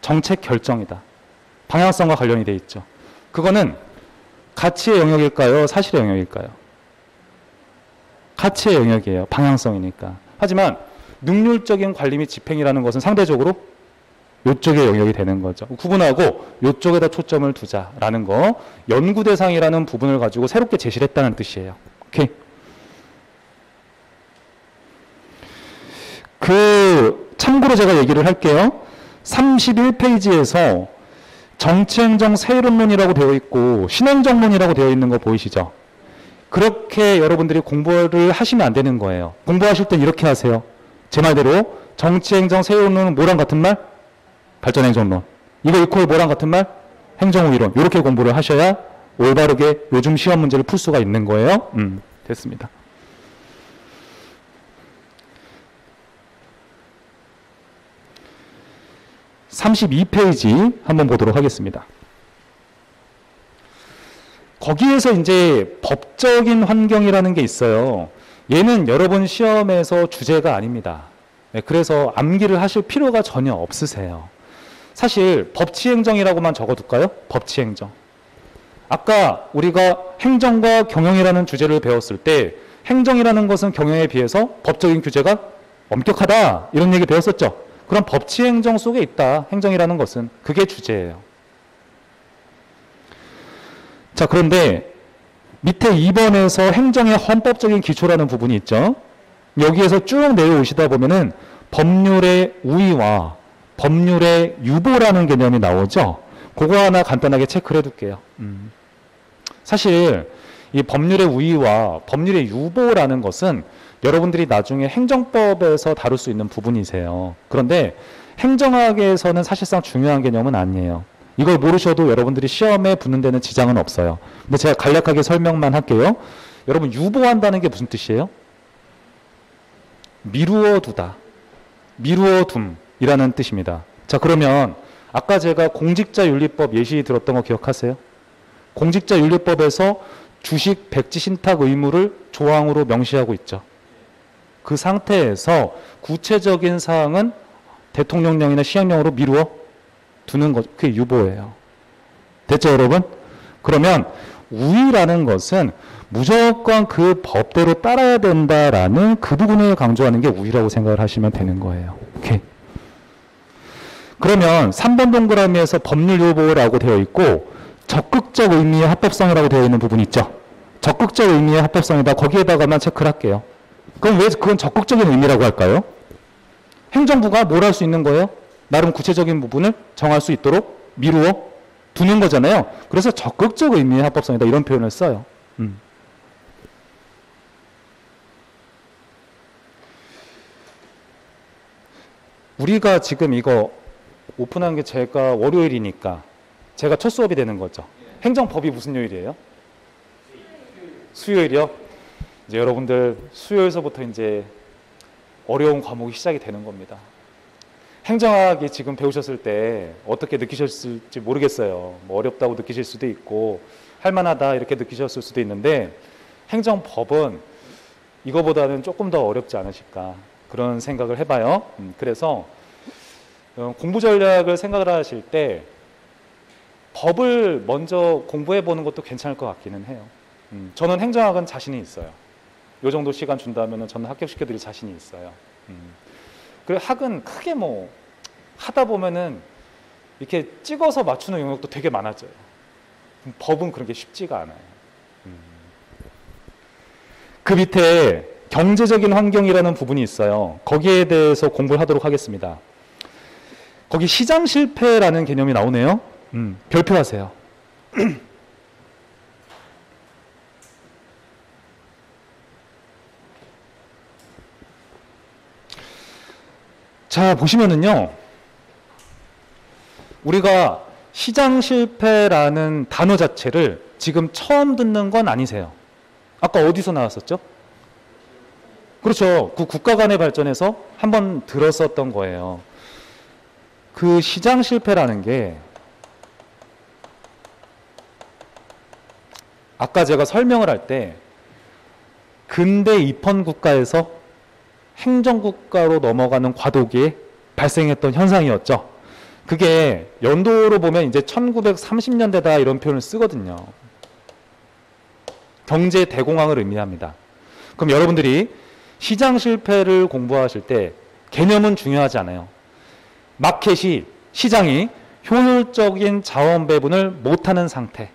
정책 결정이다. 방향성과 관련이 돼 있죠. 그거는 가치의 영역일까요? 사실의 영역일까요? 가치의 영역이에요. 방향성이니까. 하지만 능률적인 관리 및 집행이라는 것은 상대적으로 이쪽의 영역이 되는 거죠. 구분하고 이쪽에다 초점을 두자라는 거, 연구 대상이라는 부분을 가지고 새롭게 제시를 했다는 뜻이에요. 오케이. 참고로 제가 얘기를 할게요. 31페이지에서 정치행정 새 이론론이라고 되어 있고 신행정론이라고 되어 있는 거 보이시죠? 그렇게 여러분들이 공부를 하시면 안 되는 거예요. 공부하실 땐 이렇게 하세요. 제 말대로 정치행정 새 이론론은 뭐랑 같은 말? 발전행정론. 이거 이퀄 뭐랑 같은 말? 행정우이론. 이렇게 공부를 하셔야 올바르게 요즘 시험 문제를 풀 수가 있는 거예요. 됐습니다. (32페이지) 한번 보도록 하겠습니다. 거기에서 이제 법적인 환경이라는 게 있어요. 얘는 여러분 시험에서 주제가 아닙니다. 그래서 암기를 하실 필요가 전혀 없으세요. 사실 법치행정이라고만 적어둘까요? 법치행정. 아까 우리가 행정과 경영이라는 주제를 배웠을 때 행정이라는 것은 경영에 비해서 법적인 규제가 엄격하다 이런 얘기 배웠었죠. 그럼 법치행정 속에 있다. 행정이라는 것은. 그게 주제예요. 자, 그런데 밑에 2번에서 행정의 헌법적인 기초라는 부분이 있죠. 여기에서 쭉 내려오시다 보면은 법률의 우위와 법률의 유보라는 개념이 나오죠. 그거 하나 간단하게 체크를 해둘게요. 사실 이 법률의 우위와 법률의 유보라는 것은 여러분들이 나중에 행정법에서 다룰 수 있는 부분이세요. 그런데 행정학에서는 사실상 중요한 개념은 아니에요. 이걸 모르셔도 여러분들이 시험에 붙는 데는 지장은 없어요. 근데 제가 간략하게 설명만 할게요. 여러분 유보한다는 게 무슨 뜻이에요? 미루어 두다. 미루어 둠이라는 뜻입니다. 자, 그러면 아까 제가 공직자윤리법 예시 들었던 거 기억하세요? 공직자윤리법에서 주식 백지 신탁 의무를 조항으로 명시하고 있죠. 그 상태에서 구체적인 사항은 대통령령이나 시행령으로 미루어 두는 것, 그게 유보예요. 됐죠, 여러분? 그러면 우위라는 것은 무조건 그 법대로 따라야 된다라는 그 부분을 강조하는 게 우위라고 생각을 하시면 되는 거예요. 오케이. 그러면 3번 동그라미에서 법률 유보라고 되어 있고 적극적 의미의 합법성이라고 되어 있는 부분이 있죠. 적극적 의미의 합법성이다. 거기에다가만 체크를 할게요. 그럼 왜 그건 적극적인 의미라고 할까요? 행정부가 뭘 할 수 있는 거예요? 나름 구체적인 부분을 정할 수 있도록 미루어 두는 거잖아요. 그래서 적극적 의미의 합법성이다 이런 표현을 써요. 우리가 지금 이거 오픈한 게 제가 월요일이니까 제가 첫 수업이 되는 거죠. 행정법이 무슨 요일이에요? 수요일이요? 이제 여러분들 수요일서부터 이제 어려운 과목이 시작이 되는 겁니다. 행정학이 지금 배우셨을 때 어떻게 느끼셨을지 모르겠어요. 뭐 어렵다고 느끼실 수도 있고 할만하다 이렇게 느끼셨을 수도 있는데 행정법은 이거보다는 조금 더 어렵지 않으실까 그런 생각을 해봐요. 그래서 공부 전략을 생각을 하실 때 법을 먼저 공부해 보는 것도 괜찮을 것 같기는 해요. 저는 행정학은 자신이 있어요. 요 정도 시간 준다면 저는 합격시켜 드릴 자신이 있어요. 그리고 학은 크게 뭐 하다 보면은 이렇게 찍어서 맞추는 영역도 되게 많아져요. 법은 그런 게 쉽지가 않아요. 그 밑에 경제적인 환경이라는 부분이 있어요. 거기에 대해서 공부를 하도록 하겠습니다. 거기 시장 실패라는 개념이 나오네요. 별표하세요. 자, 보시면은요. 우리가 시장 실패라는 단어 자체를 지금 처음 듣는 건 아니세요. 아까 어디서 나왔었죠? 그렇죠. 그 국가 간의 발전에서 한번 들었었던 거예요. 그 시장 실패라는 게 아까 제가 설명을 할 때 근대 입헌 국가에서 행정국가로 넘어가는 과도기에 발생했던 현상이었죠. 그게 연도로 보면 이제 1930년대다 이런 표현을 쓰거든요. 경제 대공황을 의미합니다. 그럼 여러분들이 시장 실패를 공부하실 때 개념은 중요하지 않아요. 마켓이, 시장이 효율적인 자원 배분을 못하는 상태.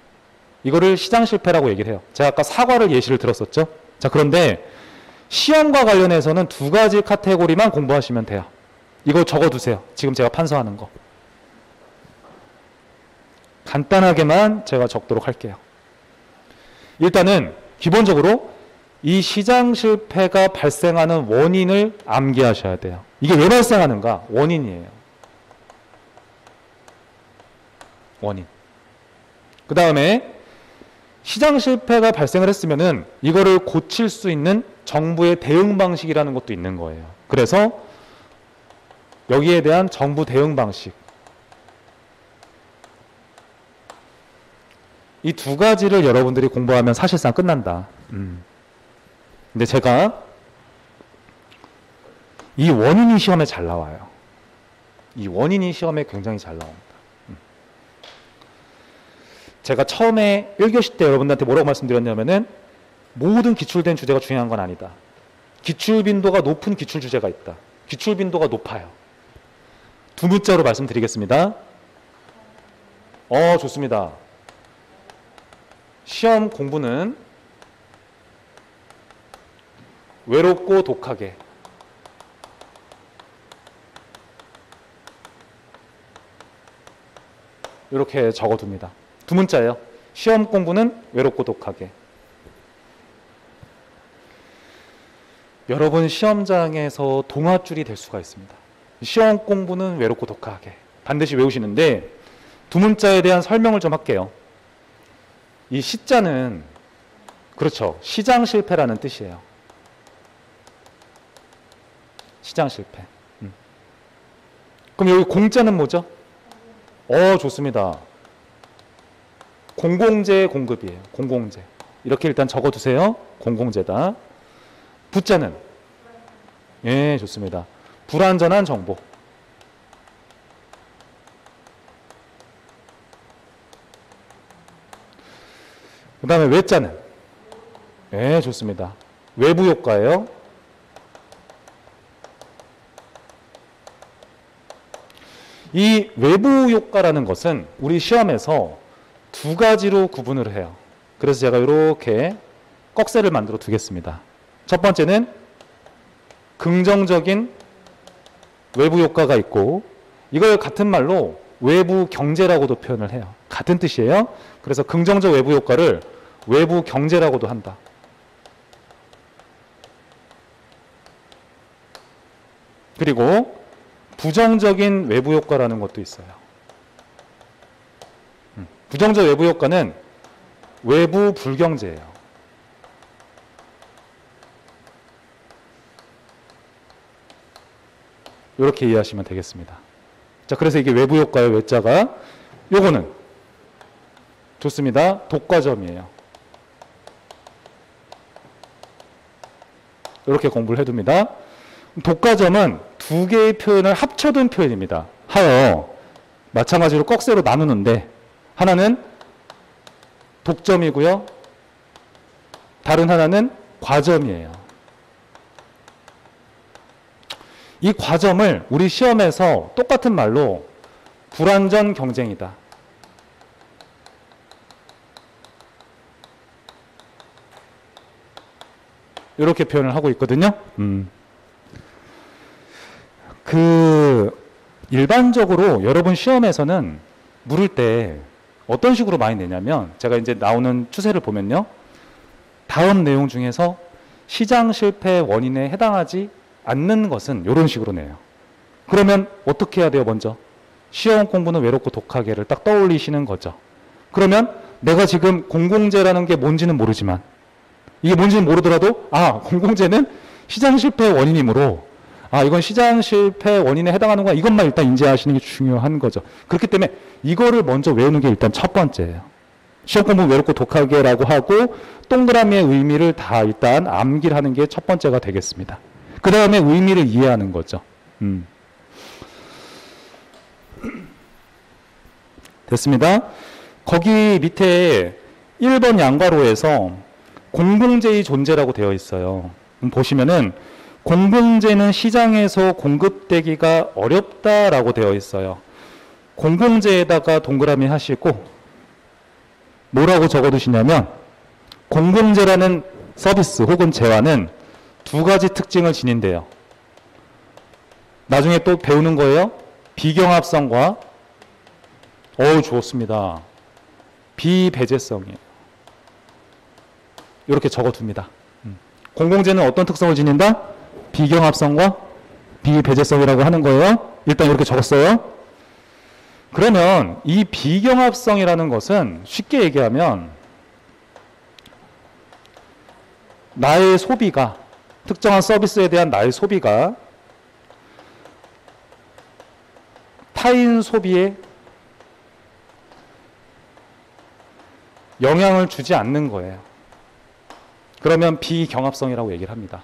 이거를 시장 실패라고 얘기를 해요. 제가 아까 사과를 예시를 들었었죠. 자, 그런데 시험과 관련해서는 두 가지 카테고리만 공부하시면 돼요. 이거 적어두세요. 지금 제가 판서하는 거. 간단하게만 제가 적도록 할게요. 일단은 기본적으로 이 시장 실패가 발생하는 원인을 암기하셔야 돼요. 이게 왜 발생하는가? 원인이에요. 원인. 그 다음에 시장 실패가 발생을 했으면은 이거를 고칠 수 있는 정부의 대응 방식이라는 것도 있는 거예요. 그래서 여기에 대한 정부 대응 방식. 이 두 가지를 여러분들이 공부하면 사실상 끝난다. 근데 제가 이 원인이 시험에 잘 나와요. 이 원인이 시험에 굉장히 잘 나옵니다. 제가 처음에 1교시 때 여러분들한테 뭐라고 말씀드렸냐면은 모든 기출된 주제가 중요한 건 아니다. 기출 빈도가 높은 기출 주제가 있다. 기출 빈도가 높아요. 두 문자로 말씀드리겠습니다. 좋습니다. 시험 공부는 외롭고 독하게 이렇게 적어둡니다. 두 문자예요. 시험 공부는 외롭고 독하게. 여러분 시험장에서 동아줄이 될 수가 있습니다. 시험 공부는 외롭고 독하게 반드시 외우시는데 두 문자에 대한 설명을 좀 할게요. 이 시자는 그렇죠. 시장 실패라는 뜻이에요. 시장 실패. 그럼 여기 공자는 뭐죠? 좋습니다. 공공재 공급이에요. 공공재. 이렇게 일단 적어두세요. 공공재다. 부자는? 예, 좋습니다. 불완전한 정보. 그 다음에 외자는? 예, 좋습니다. 외부 효과예요. 이 외부 효과라는 것은 우리 시험에서 두 가지로 구분을 해요. 그래서 제가 이렇게 꺽쇠를 만들어 두겠습니다. 첫 번째는 긍정적인 외부 효과가 있고 이걸 같은 말로 외부 경제라고도 표현을 해요. 같은 뜻이에요. 그래서 긍정적 외부 효과를 외부 경제라고도 한다. 그리고 부정적인 외부 효과라는 것도 있어요. 부정적 외부 효과는 외부 불경제예요. 이렇게 이해하시면 되겠습니다. 자, 그래서 이게 외부 효과의 외자가 요거는 좋습니다. 독과점이에요. 이렇게 공부를 해둡니다. 독과점은 두 개의 표현을 합쳐둔 표현입니다. 하여 마찬가지로 꺽쇠로 나누는데 하나는 독점이고요. 다른 하나는 과점이에요. 이 과점을 우리 시험에서 똑같은 말로 불완전 경쟁이다. 이렇게 표현을 하고 있거든요. 일반적으로 여러분 시험에서는 물을 때 어떤 식으로 많이 내냐면 제가 이제 나오는 추세를 보면요. 다음 내용 중에서 시장 실패 원인에 해당하지 않는 것은 이런 식으로 내요. 그러면 어떻게 해야 돼요? 먼저 시험 공부는 외롭고 독하게를 딱 떠올리시는 거죠. 그러면 내가 지금 공공재라는 게 뭔지는 모르지만 이게 뭔지는 모르더라도 공공재는 시장 실패 원인이므로 이건 시장 실패 원인에 해당하는 거야. 이것만 일단 인지하시는 게 중요한 거죠. 그렇기 때문에 이거를 먼저 외우는 게 일단 첫 번째예요. 시험 공부 외롭고 독하게라고 하고 동그라미의 의미를 다 일단 암기를 하는 게 첫 번째가 되겠습니다. 그 다음에 의미를 이해하는 거죠. 됐습니다. 거기 밑에 1번 양괄호에서 공공재의 존재라고 되어 있어요. 보시면은 공공재는 시장에서 공급되기가 어렵다라고 되어 있어요. 공공재에다가 동그라미 하시고 뭐라고 적어두시냐면 공공재라는 서비스 혹은 재화는 두 가지 특징을 지닌대요. 나중에 또 배우는 거예요. 비경합성과 좋습니다. 비배제성이에요. 이렇게 적어둡니다. 공공재는 어떤 특성을 지닌다? 비경합성과 비배제성이라고 하는 거예요. 일단 이렇게 적었어요. 그러면 이 비경합성이라는 것은 쉽게 얘기하면 나의 소비가 특정한 서비스에 대한 나의 소비가 타인 소비에 영향을 주지 않는 거예요. 그러면 비경합성이라고 얘기를 합니다.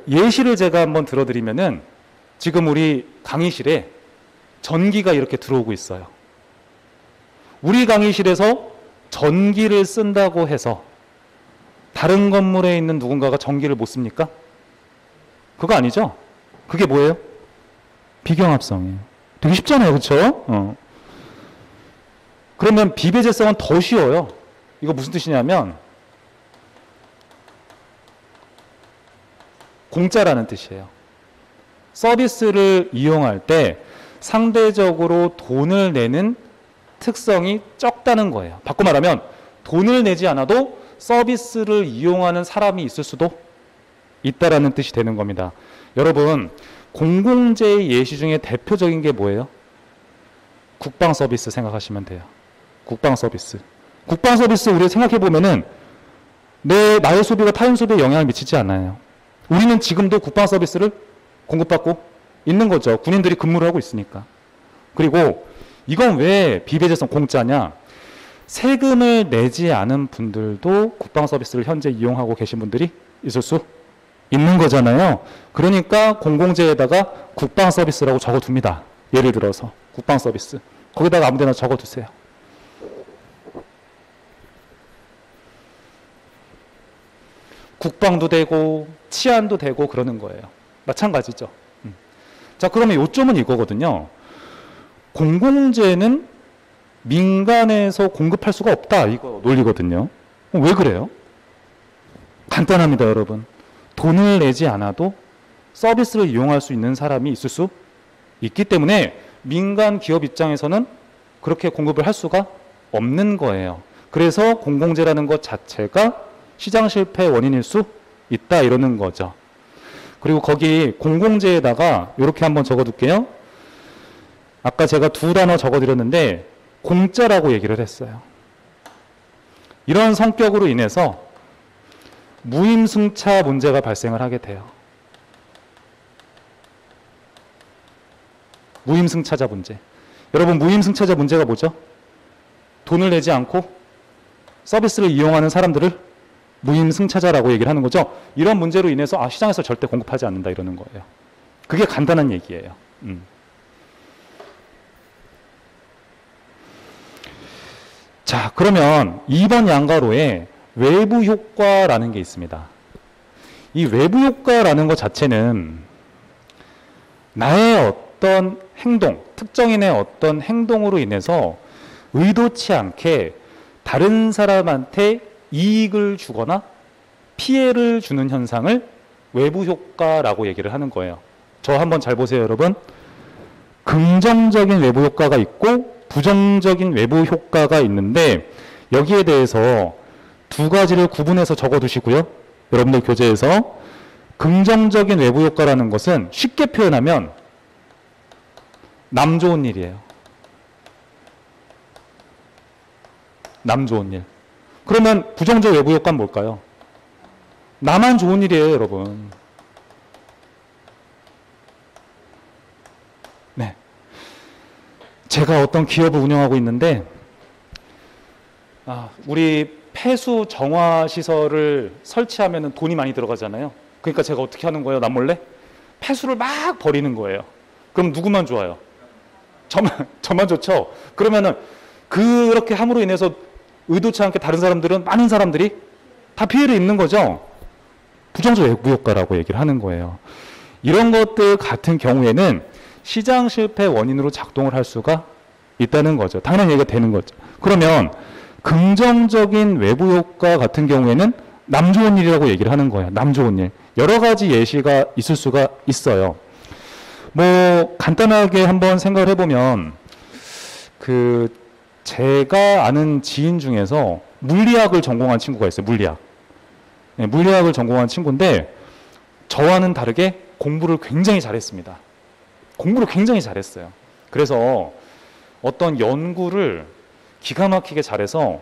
예시를 제가 한번 들어드리면은 지금 우리 강의실에 전기가 이렇게 들어오고 있어요. 우리 강의실에서 전기를 쓴다고 해서 다른 건물에 있는 누군가가 전기를 못 씁니까? 그거 아니죠? 그게 뭐예요? 비경합성이에요. 되게 쉽잖아요. 그렇죠? 그러면 비배제성은 더 쉬워요. 이거 무슨 뜻이냐면 공짜라는 뜻이에요. 서비스를 이용할 때 상대적으로 돈을 내는 특성이 적다는 거예요. 바꿔 말하면 돈을 내지 않아도 서비스를 이용하는 사람이 있을 수도 있다라는 뜻이 되는 겁니다. 여러분, 공공재의 예시 중에 대표적인 게 뭐예요? 국방 서비스 생각하시면 돼요. 국방 서비스. 국방 서비스 우리가 생각해 보면은 나의 소비가 타인 소비에 영향을 미치지 않아요. 우리는 지금도 국방 서비스를 공급받고 있는 거죠. 군인들이 근무를 하고 있으니까. 그리고 이건 왜 비배제성 공짜냐? 세금을 내지 않은 분들도 국방 서비스를 현재 이용하고 계신 분들이 있을 수 있는 거잖아요. 그러니까 공공재에다가 국방 서비스라고 적어둡니다. 예를 들어서 국방 서비스. 거기다가 아무 데나 적어두세요. 국방도 되고 치안도 되고 그러는 거예요. 마찬가지죠. 자, 그러면 요점은 이거거든요. 공공재는 민간에서 공급할 수가 없다. 이거 논리거든요. 왜 그래요? 간단합니다, 여러분. 돈을 내지 않아도 서비스를 이용할 수 있는 사람이 있을 수 있기 때문에 민간 기업 입장에서는 그렇게 공급을 할 수가 없는 거예요. 그래서 공공재라는 것 자체가 시장 실패의 원인일 수 있다 이러는 거죠. 그리고 거기 공공재에다가 이렇게 한번 적어둘게요. 아까 제가 두 단어 적어드렸는데 공짜라고 얘기를 했어요. 이런 성격으로 인해서 무임승차 문제가 발생을 하게 돼요. 무임승차자 문제. 여러분, 무임승차자 문제가 뭐죠? 돈을 내지 않고 서비스를 이용하는 사람들을 무임승차자라고 얘기를 하는 거죠. 이런 문제로 인해서 시장에서 절대 공급하지 않는다 이러는 거예요. 그게 간단한 얘기예요. 자, 그러면 2번 양가로에 외부 효과라는 게 있습니다. 이 외부 효과라는 것 자체는 나의 어떤 행동, 특정인의 어떤 행동으로 인해서 의도치 않게 다른 사람한테 이익을 주거나 피해를 주는 현상을 외부 효과라고 얘기를 하는 거예요. 저 한번 잘 보세요, 여러분. 긍정적인 외부 효과가 있고 부정적인 외부 효과가 있는데 여기에 대해서 두 가지를 구분해서 적어두시고요. 여러분들 교재에서 긍정적인 외부 효과라는 것은 쉽게 표현하면 남 좋은 일이에요. 남 좋은 일. 그러면 부정적 외부 효과는 뭘까요? 나만 좋은 일이에요, 여러분. 네. 제가 어떤 기업을 운영하고 있는데 우리 폐수 정화 시설을 설치하면 돈이 많이 들어가잖아요. 그러니까 제가 어떻게 하는 거예요? 남몰래? 폐수를 막 버리는 거예요. 그럼 누구만 좋아요? 저만 좋죠? 그러면은 그렇게 함으로 인해서 의도치 않게 다른 사람들은, 많은 사람들이 다 피해를 입는 거죠. 부정적 외부 효과라고 얘기를 하는 거예요. 이런 것들 같은 경우에는 시장 실패 원인으로 작동을 할 수가 있다는 거죠. 당연한 얘기가 되는 거죠. 그러면 긍정적인 외부 효과 같은 경우에는 남 좋은 일이라고 얘기를 하는 거예요. 남 좋은 일. 여러 가지 예시가 있을 수가 있어요. 뭐 간단하게 한번 생각을 해보면 제가 아는 지인 중에서 물리학을 전공한 친구가 있어요. 물리학. 네, 물리학을 전공한 친구인데 저와는 다르게 공부를 굉장히 잘했습니다. 공부를 굉장히 잘했어요. 그래서 어떤 연구를 기가 막히게 잘해서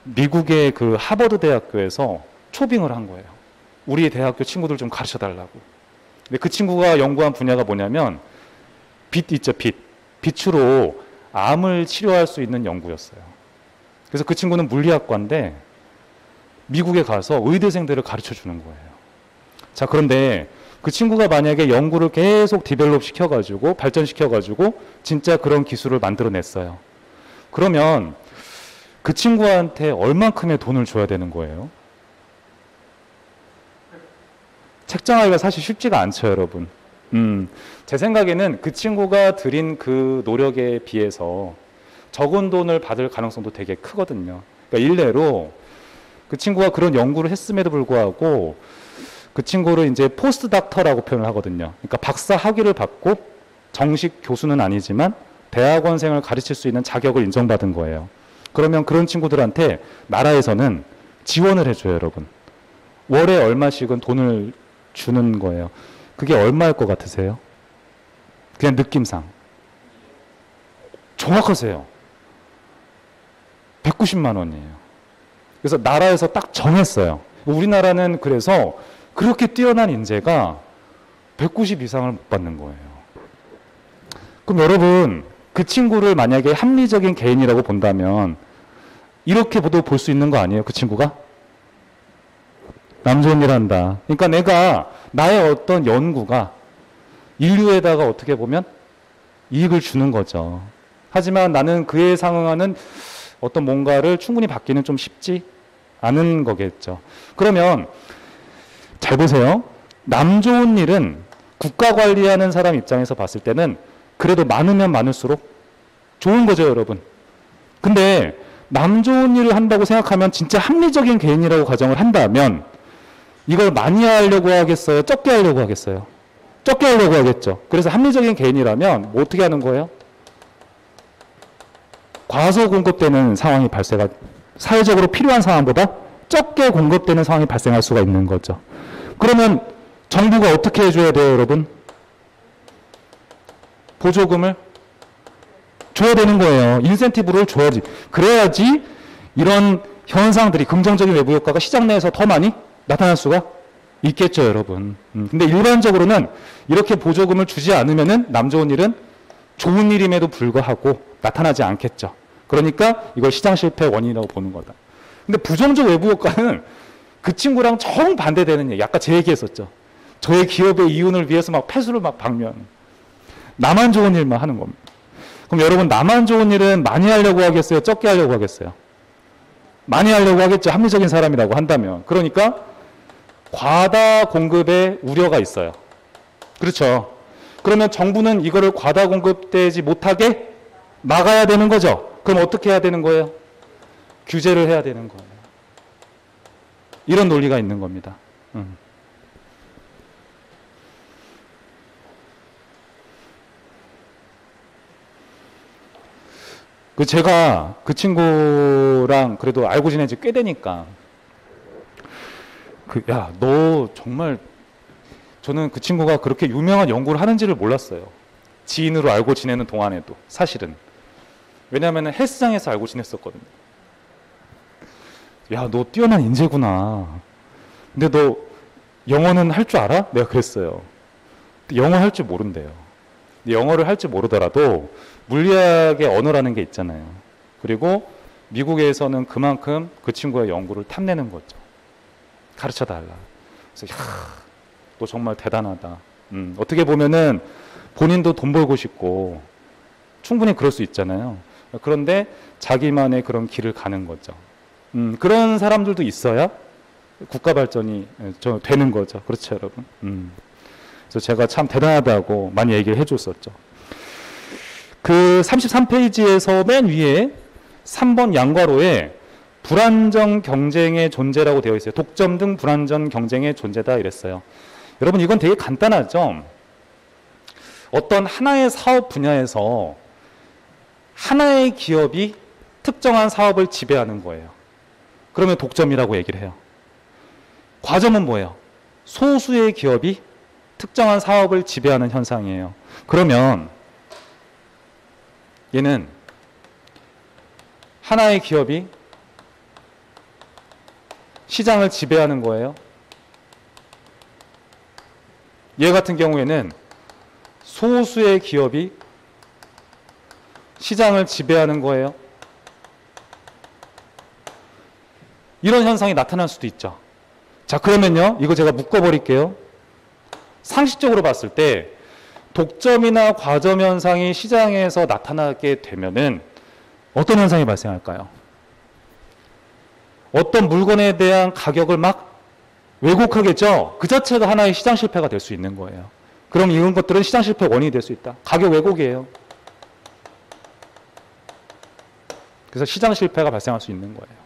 미국의 그 하버드 대학교에서 초빙을 한 거예요. 우리 대학교 친구들 좀 가르쳐 달라고. 근데 그 친구가 연구한 분야가 뭐냐면 빛 있죠, 빛. 빛으로 암을 치료할 수 있는 연구였어요. 그래서 그 친구는 물리학과인데 미국에 가서 의대생들을 가르쳐 주는 거예요. 자, 그런데 그 친구가 만약에 연구를 계속 디벨롭 시켜가지고 발전시켜가지고 진짜 그런 기술을 만들어냈어요. 그러면 그 친구한테 얼만큼의 돈을 줘야 되는 거예요? 책정하기가 사실 쉽지가 않죠, 여러분. 제 생각에는 그 친구가 들인 그 노력에 비해서 적은 돈을 받을 가능성도 되게 크거든요. 그러니까 일례로 그 친구가 그런 연구를 했음에도 불구하고 그 친구를 이제 포스트 닥터라고 표현을 하거든요. 그러니까 박사 학위를 받고 정식 교수는 아니지만 대학원생을 가르칠 수 있는 자격을 인정받은 거예요. 그러면 그런 친구들한테 나라에서는 지원을 해줘요, 여러분. 월에 얼마씩은 돈을 주는 거예요. 그게 얼마일 것 같으세요? 그냥 느낌상. 정확하세요. 190만 원이에요. 그래서 나라에서 딱 정했어요. 우리나라는 그래서 그렇게 뛰어난 인재가 190 이상을 못 받는 거예요. 그럼 여러분, 그 친구를 만약에 합리적인 개인이라고 본다면 이렇게도 볼 수 있는 거 아니에요? 그 친구가? 남 좋은 일 한다. 그러니까 내가 나의 어떤 연구가 인류에다가 어떻게 보면 이익을 주는 거죠. 하지만 나는 그에 상응하는 어떤 뭔가를 충분히 받기는 좀 쉽지 않은 거겠죠. 그러면 잘 보세요. 남 좋은 일은 국가 관리하는 사람 입장에서 봤을 때는 그래도 많으면 많을수록 좋은 거죠, 여러분. 근데 남 좋은 일을 한다고 생각하면 진짜 합리적인 개인이라고 가정을 한다면 이걸 많이 하려고 하겠어요? 적게 하려고 하겠어요? 적게 하려고 하겠죠. 그래서 합리적인 개인이라면 뭐 어떻게 하는 거예요? 과소 공급되는 상황이 사회적으로 필요한 상황보다 적게 공급되는 상황이 발생할 수가 있는 거죠. 그러면 정부가 어떻게 해줘야 돼요, 여러분? 보조금을 줘야 되는 거예요. 인센티브를 줘야지. 그래야지 이런 현상들이, 긍정적인 외부 효과가 시장 내에서 더 많이 나타날 수가 있겠죠, 여러분. 근데 일반적으로는 이렇게 보조금을 주지 않으면은 남 좋은 일은 좋은 일임에도 불구하고 나타나지 않겠죠. 그러니까 이걸 시장 실패의 원인이라고 보는 거다. 근데 부정적 외부 효과는 그 친구랑 정반대되는 얘기. 아까 제 얘기했었죠. 저의 기업의 이윤을 위해서 막 폐수를 막 방면. 나만 좋은 일만 하는 겁니다. 그럼 여러분, 나만 좋은 일은 많이 하려고 하겠어요? 적게 하려고 하겠어요? 많이 하려고 하겠죠. 합리적인 사람이라고 한다면. 그러니까 과다 공급에 우려가 있어요. 그렇죠. 그러면 정부는 이거를 과다 공급되지 못하게 막아야 되는 거죠. 그럼 어떻게 해야 되는 거예요? 규제를 해야 되는 거예요. 이런 논리가 있는 겁니다. 제가 그 친구랑 그래도 알고 지낸 지 꽤 되니까, 야, 너 정말, 저는 그 친구가 그렇게 유명한 연구를 하는지를 몰랐어요. 지인으로 알고 지내는 동안에도, 사실은. 왜냐하면 헬스장에서 알고 지냈었거든요. 야, 너 뛰어난 인재구나. 근데 너 영어는 할 줄 알아? 내가 그랬어요. 영어 할 줄 모른대요. 영어를 할 줄 모르더라도 물리학의 언어라는 게 있잖아요. 그리고 미국에서는 그만큼 그 친구의 연구를 탐내는 거죠. 가르쳐 달라. 그래서 야, 너 정말 대단하다. 어떻게 보면은 본인도 돈 벌고 싶고 충분히 그럴 수 있잖아요. 그런데 자기만의 그런 길을 가는 거죠. 그런 사람들도 있어야 국가 발전이 되는 거죠. 그렇죠, 여러분? 그래서 제가 참 대단하다고 많이 얘기를 해줬었죠. 그 33페이지에서 맨 위에 3번 양괄호에 불안정 경쟁의 존재라고 되어 있어요. 독점 등 불안전 경쟁의 존재다 이랬어요. 여러분, 이건 되게 간단하죠? 어떤 하나의 사업 분야에서 하나의 기업이 특정한 사업을 지배하는 거예요. 그러면 독점이라고 얘기를 해요. 과점은 뭐예요? 소수의 기업이 특정한 사업을 지배하는 현상이에요. 그러면 얘는 하나의 기업이 시장을 지배하는 거예요. 얘 같은 경우에는 소수의 기업이 시장을 지배하는 거예요. 이런 현상이 나타날 수도 있죠. 자, 그러면요, 이거 제가 묶어버릴게요. 상식적으로 봤을 때 독점이나 과점 현상이 시장에서 나타나게 되면은 어떤 현상이 발생할까요? 어떤 물건에 대한 가격을 막 왜곡하겠죠? 그 자체가 하나의 시장 실패가 될 수 있는 거예요. 그럼 이런 것들은 시장 실패 원인이 될 수 있다. 가격 왜곡이에요. 그래서 시장 실패가 발생할 수 있는 거예요.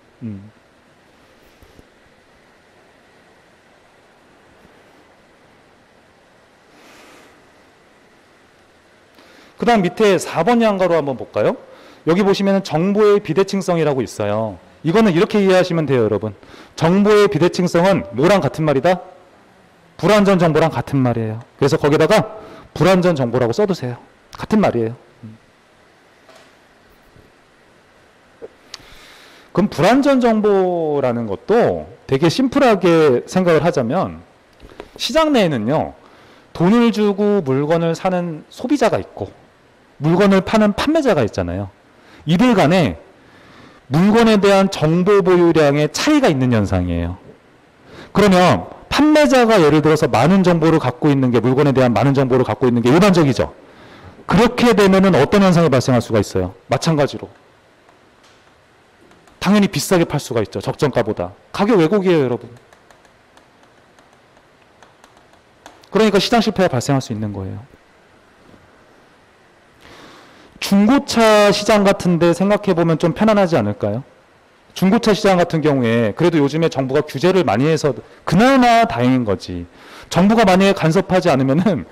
그 다음 밑에 4번 양가로 한번 볼까요? 여기 보시면 정보의 비대칭성이라고 있어요. 이거는 이렇게 이해하시면 돼요, 여러분. 정보의 비대칭성은 뭐랑 같은 말이다? 불완전 정보랑 같은 말이에요. 그래서 거기다가 불완전 정보라고 써두세요. 같은 말이에요. 그럼 불완전 정보라는 것도 되게 심플하게 생각을 하자면 시장 내에는요, 돈을 주고 물건을 사는 소비자가 있고 물건을 파는 판매자가 있잖아요. 이들 간에 물건에 대한 정보 보유량의 차이가 있는 현상이에요. 그러면 판매자가 예를 들어서 많은 정보를 갖고 있는 게, 물건에 대한 많은 정보를 갖고 있는 게 일반적이죠. 그렇게 되면은 어떤 현상이 발생할 수가 있어요? 마찬가지로 당연히 비싸게 팔 수가 있죠. 적정가보다. 가격 왜곡이에요, 여러분. 그러니까 시장 실패가 발생할 수 있는 거예요. 중고차 시장 같은데 생각해보면 좀 편안하지 않을까요? 중고차 시장 같은 경우에 그래도 요즘에 정부가 규제를 많이 해서 그나마 다행인 거지. 정부가 만약에 간섭하지 않으면은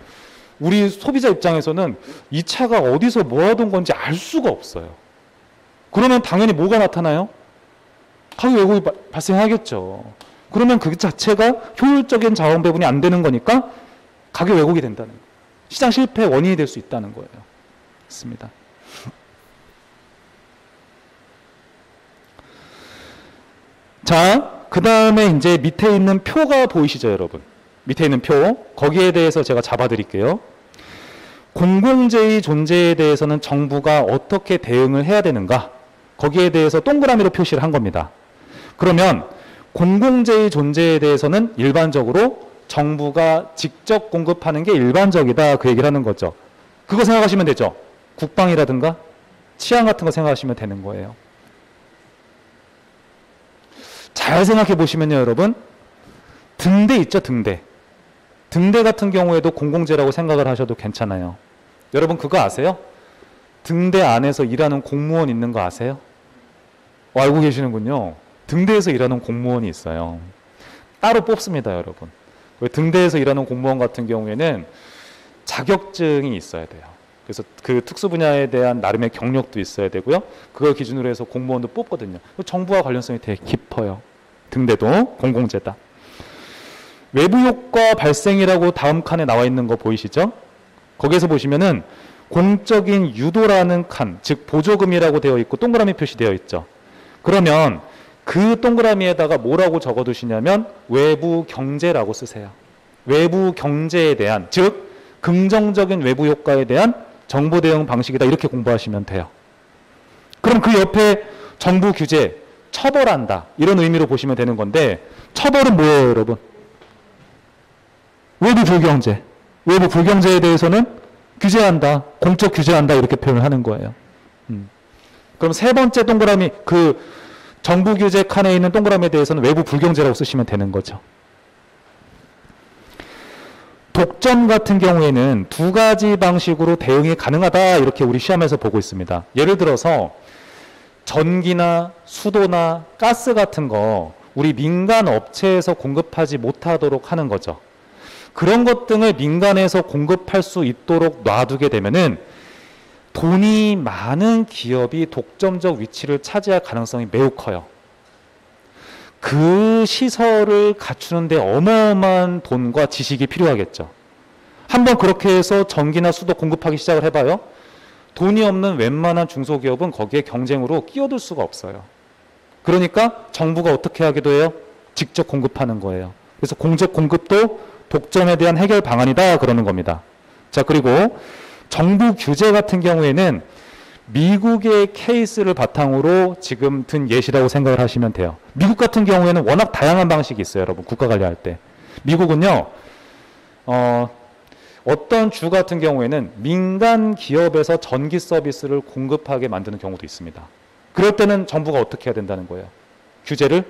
우리 소비자 입장에서는 이 차가 어디서 모아둔 건지 알 수가 없어요. 그러면 당연히 뭐가 나타나요? 가격 왜곡이 발생하겠죠. 그러면 그 자체가 효율적인 자원 배분이 안 되는 거니까 가격 왜곡이 된다는 거예요. 시장 실패의 원인이 될 수 있다는 거예요. 맞습니다. 자, 그 다음에 이제 밑에 있는 표가 보이시죠, 여러분? 밑에 있는 표, 거기에 대해서 제가 잡아드릴게요. 공공재의 존재에 대해서는 정부가 어떻게 대응을 해야 되는가? 거기에 대해서 동그라미로 표시를 한 겁니다. 그러면 공공재의 존재에 대해서는 일반적으로 정부가 직접 공급하는 게 일반적이다, 그 얘기를 하는 거죠. 그거 생각하시면 되죠. 국방이라든가 치안 같은 거 생각하시면 되는 거예요. 잘 생각해 보시면요, 여러분. 등대 있죠, 등대. 등대 같은 경우에도 공공재라고 생각을 하셔도 괜찮아요. 여러분 그거 아세요? 등대 안에서 일하는 공무원 있는 거 아세요? 알고 계시는군요. 등대에서 일하는 공무원이 있어요. 따로 뽑습니다, 여러분. 등대에서 일하는 공무원 같은 경우에는 자격증이 있어야 돼요. 그래서 그 특수 분야에 대한 나름의 경력도 있어야 되고요. 그걸 기준으로 해서 공무원도 뽑거든요. 정부와 관련성이 되게 깊어요. 등대도 공공재다. 외부 효과 발생이라고 다음 칸에 나와 있는 거 보이시죠? 거기에서 보시면은 공적인 유도라는 칸, 즉 보조금이라고 되어 있고 동그라미 표시되어 있죠. 그러면 그 동그라미에다가 뭐라고 적어두시냐면 외부 경제라고 쓰세요. 외부 경제에 대한, 즉 긍정적인 외부 효과에 대한 정보 대응 방식이다, 이렇게 공부하시면 돼요. 그럼 그 옆에 정부 규제, 처벌한다, 이런 의미로 보시면 되는 건데, 처벌은 뭐예요, 여러분? 외부 불경제. 외부 불경제에 대해서는 규제한다, 공적 규제한다, 이렇게 표현을 하는 거예요. 그럼 세 번째 동그라미, 그 정부 규제 칸에 있는 동그라미에 대해서는 외부 불경제라고 쓰시면 되는 거죠. 독점 같은 경우에는 두 가지 방식으로 대응이 가능하다, 이렇게 우리 시험에서 보고 있습니다. 예를 들어서 전기나 수도나 가스 같은 거 우리 민간 업체에서 공급하지 못하도록 하는 거죠. 그런 것 등을 민간에서 공급할 수 있도록 놔두게 되면은 돈이 많은 기업이 독점적 위치를 차지할 가능성이 매우 커요. 그 시설을 갖추는데 어마어마한 돈과 지식이 필요하겠죠. 한번 그렇게 해서 전기나 수도 공급하기 시작을 해봐요. 돈이 없는 웬만한 중소기업은 거기에 경쟁으로 끼어들 수가 없어요. 그러니까 정부가 어떻게 하기도 해요? 직접 공급하는 거예요. 그래서 공적 공급도 독점에 대한 해결 방안이다, 그러는 겁니다. 자, 그리고 정부 규제 같은 경우에는 미국의 케이스를 바탕으로 지금 든 예시라고 생각을 하시면 돼요. 미국 같은 경우에는 워낙 다양한 방식이 있어요, 여러분. 국가 관리할 때. 미국은요, 어떤 주 같은 경우에는 민간 기업에서 전기 서비스를 공급하게 만드는 경우도 있습니다. 그럴 때는 정부가 어떻게 해야 된다는 거예요? 규제를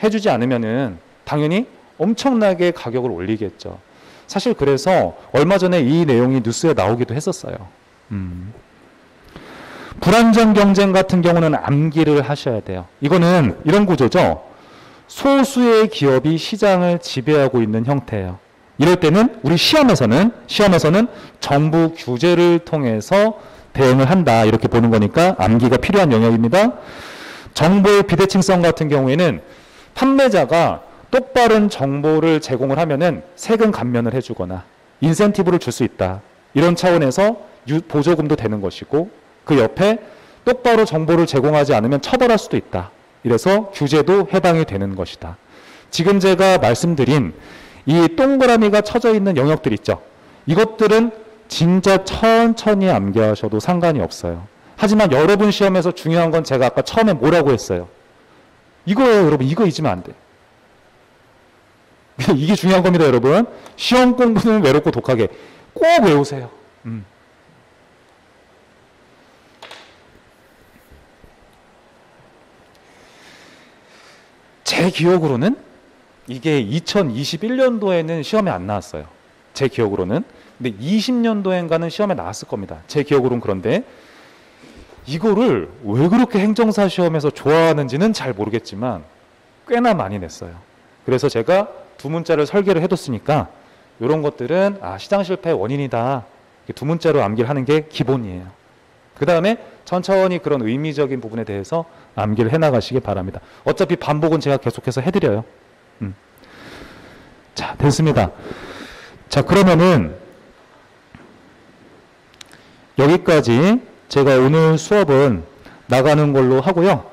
해주지 않으면은 당연히 엄청나게 가격을 올리겠죠. 사실 그래서 얼마 전에 이 내용이 뉴스에 나오기도 했었어요. 불안정 경쟁 같은 경우는 암기를 하셔야 돼요. 이거는 이런 구조죠. 소수의 기업이 시장을 지배하고 있는 형태예요. 이럴 때는 우리 시험에서는 정부 규제를 통해서 대응을 한다, 이렇게 보는 거니까 암기가 필요한 영역입니다. 정보의 비대칭성 같은 경우에는 판매자가 똑바른 정보를 제공을 하면은 세금 감면을 해주거나 인센티브를 줄 수 있다, 이런 차원에서 보조금도 되는 것이고, 그 옆에 똑바로 정보를 제공하지 않으면 처벌할 수도 있다, 이래서 규제도 해당이 되는 것이다. 지금 제가 말씀드린 이 동그라미가 쳐져 있는 영역들 있죠. 이것들은 진짜 천천히 암기하셔도 상관이 없어요. 하지만 여러분 시험에서 중요한 건 제가 아까 처음에 뭐라고 했어요? 이거예요, 여러분. 이거 잊으면 안 돼. 이게 중요한 겁니다, 여러분. 시험 공부는 외롭고 독하게 꼭 외우세요. 제 기억으로는 이게 2021년도에는 시험에 안 나왔어요. 제 기억으로는. 근데 20년도엔가는 시험에 나왔을 겁니다. 제 기억으로는. 그런데 이거를 왜 그렇게 행정사 시험에서 좋아하는지는 잘 모르겠지만 꽤나 많이 냈어요. 그래서 제가 두 문자를 설계를 해뒀으니까 이런 것들은 시장 실패의 원인이다. 두 문자로 암기를 하는 게 기본이에요. 그 다음에 천천히 그런 의미적인 부분에 대해서 암기를 해나가시기 바랍니다. 어차피 반복은 제가 계속해서 해드려요. 자, 됐습니다. 자, 그러면은 여기까지 제가 오늘 수업은 나가는 걸로 하고요.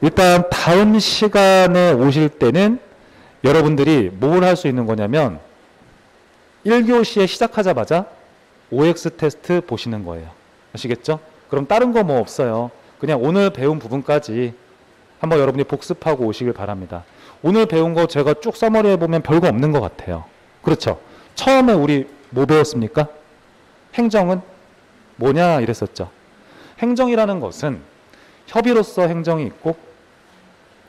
일단 다음 시간에 오실 때는 여러분들이 뭘 할 수 있는 거냐면 1교시에 시작하자마자 OX 테스트 보시는 거예요. 아시겠죠? 그럼 다른 거 뭐 없어요. 그냥 오늘 배운 부분까지 한번 여러분이 복습하고 오시길 바랍니다. 오늘 배운 거 제가 쭉 서머리 해보면 별거 없는 것 같아요. 그렇죠? 처음에 우리 뭐 배웠습니까? 행정은 뭐냐 이랬었죠. 행정이라는 것은 협의로서 행정이 있고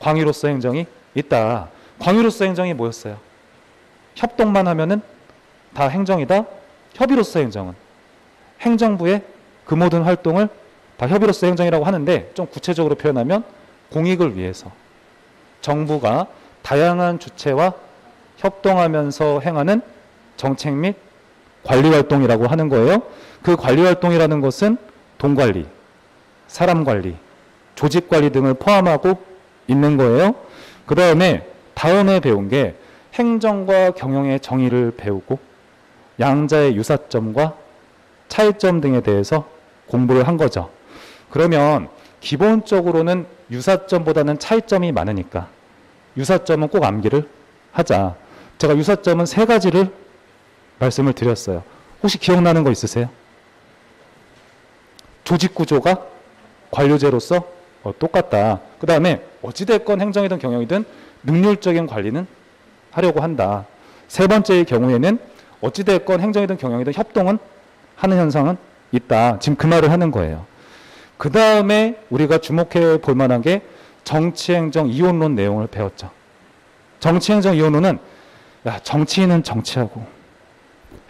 광의로서 행정이 있다. 광의로서 행정이 뭐였어요? 협동만 하면은 다 행정이다. 협의로서 행정은 행정부의 그 모든 활동을 다 협의로서 행정이라고 하는데 좀 구체적으로 표현하면 공익을 위해서 정부가 다양한 주체와 협동하면서 행하는 정책 및 관리활동이라고 하는 거예요. 그 관리활동이라는 것은 돈관리, 사람관리, 조직관리 등을 포함하고 있는 거예요. 그 다음에 다음에 배운 게 행정과 경영의 정의를 배우고 양자의 유사점과 차이점 등에 대해서 공부를 한 거죠. 그러면 기본적으로는 유사점보다는 차이점이 많으니까 유사점은 꼭 암기를 하자. 제가 유사점은 3가지를 말씀을 드렸어요. 혹시 기억나는 거 있으세요? 조직구조가 관료제로서 똑같다. 그 다음에 어찌됐건 행정이든 경영이든 능률적인 관리는 하려고 한다. 3번째의 경우에는 어찌됐건 행정이든 경영이든 협동은 하는 현상은 있다. 지금 그 말을 하는 거예요. 그 다음에 우리가 주목해 볼 만한 게 정치행정 이원론 내용을 배웠죠. 정치행정 이원론은 정치인은 정치하고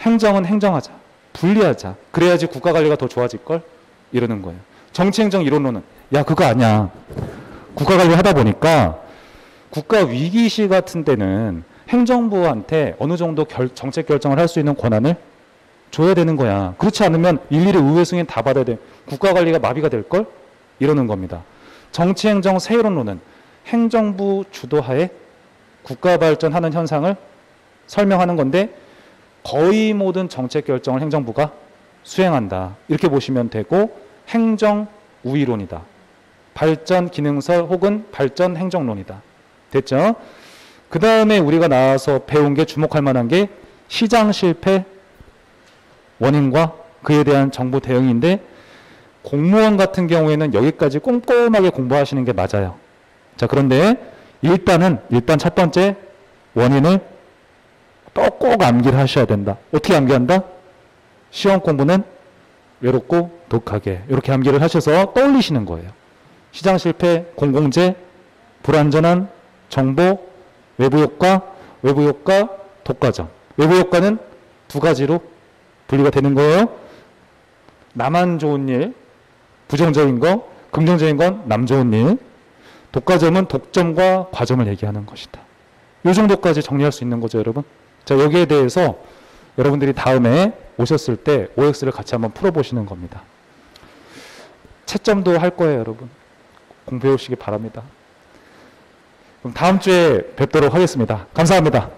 행정은 행정하자. 분리하자. 그래야지 국가관리가 더 좋아질걸? 이러는 거예요. 정치행정 이론론은 그거 아니야. 국가관리 하다 보니까 국가 위기시 같은 때는 행정부한테 어느 정도 정책 결정을 할 수 있는 권한을 줘야 되는 거야. 그렇지 않으면 일일이 의회 승인 다 받아야 돼. 국가관리가 마비가 될걸? 이러는 겁니다. 정치행정 세이론론은 행정부 주도하에 국가 발전하는 현상을 설명하는 건데 거의 모든 정책 결정을 행정부가 수행한다. 이렇게 보시면 되고 행정우위론이다. 발전 기능설 혹은 발전 행정론이다. 됐죠? 그 다음에 우리가 나와서 배운 게 주목할 만한 게 시장 실패 원인과 그에 대한 정부 대응인데 공무원 같은 경우에는 여기까지 꼼꼼하게 공부하시는 게 맞아요. 자, 그런데 일단 첫 번째 원인을 또 꼭 암기를 하셔야 된다. 어떻게 암기한다? 시험 공부는 외롭고 독하게 이렇게 암기를 하셔서 떠올리시는 거예요. 시장 실패, 공공재, 불완전한 정보, 외부 효과, 독과점. 외부 효과는 2가지로 분리가 되는 거예요. 나만 좋은 일, 부정적인 거, 긍정적인 건 남 좋은 일. 독과점은 독점과 과점을 얘기하는 것이다. 이 정도까지 정리할 수 있는 거죠, 여러분. 자, 여기에 대해서 여러분들이 다음에 오셨을 때 OX를 같이 한번 풀어보시는 겁니다. 채점도 할 거예요, 여러분. 공부해 오시기 바랍니다. 그럼 다음 주에 뵙도록 하겠습니다. 감사합니다.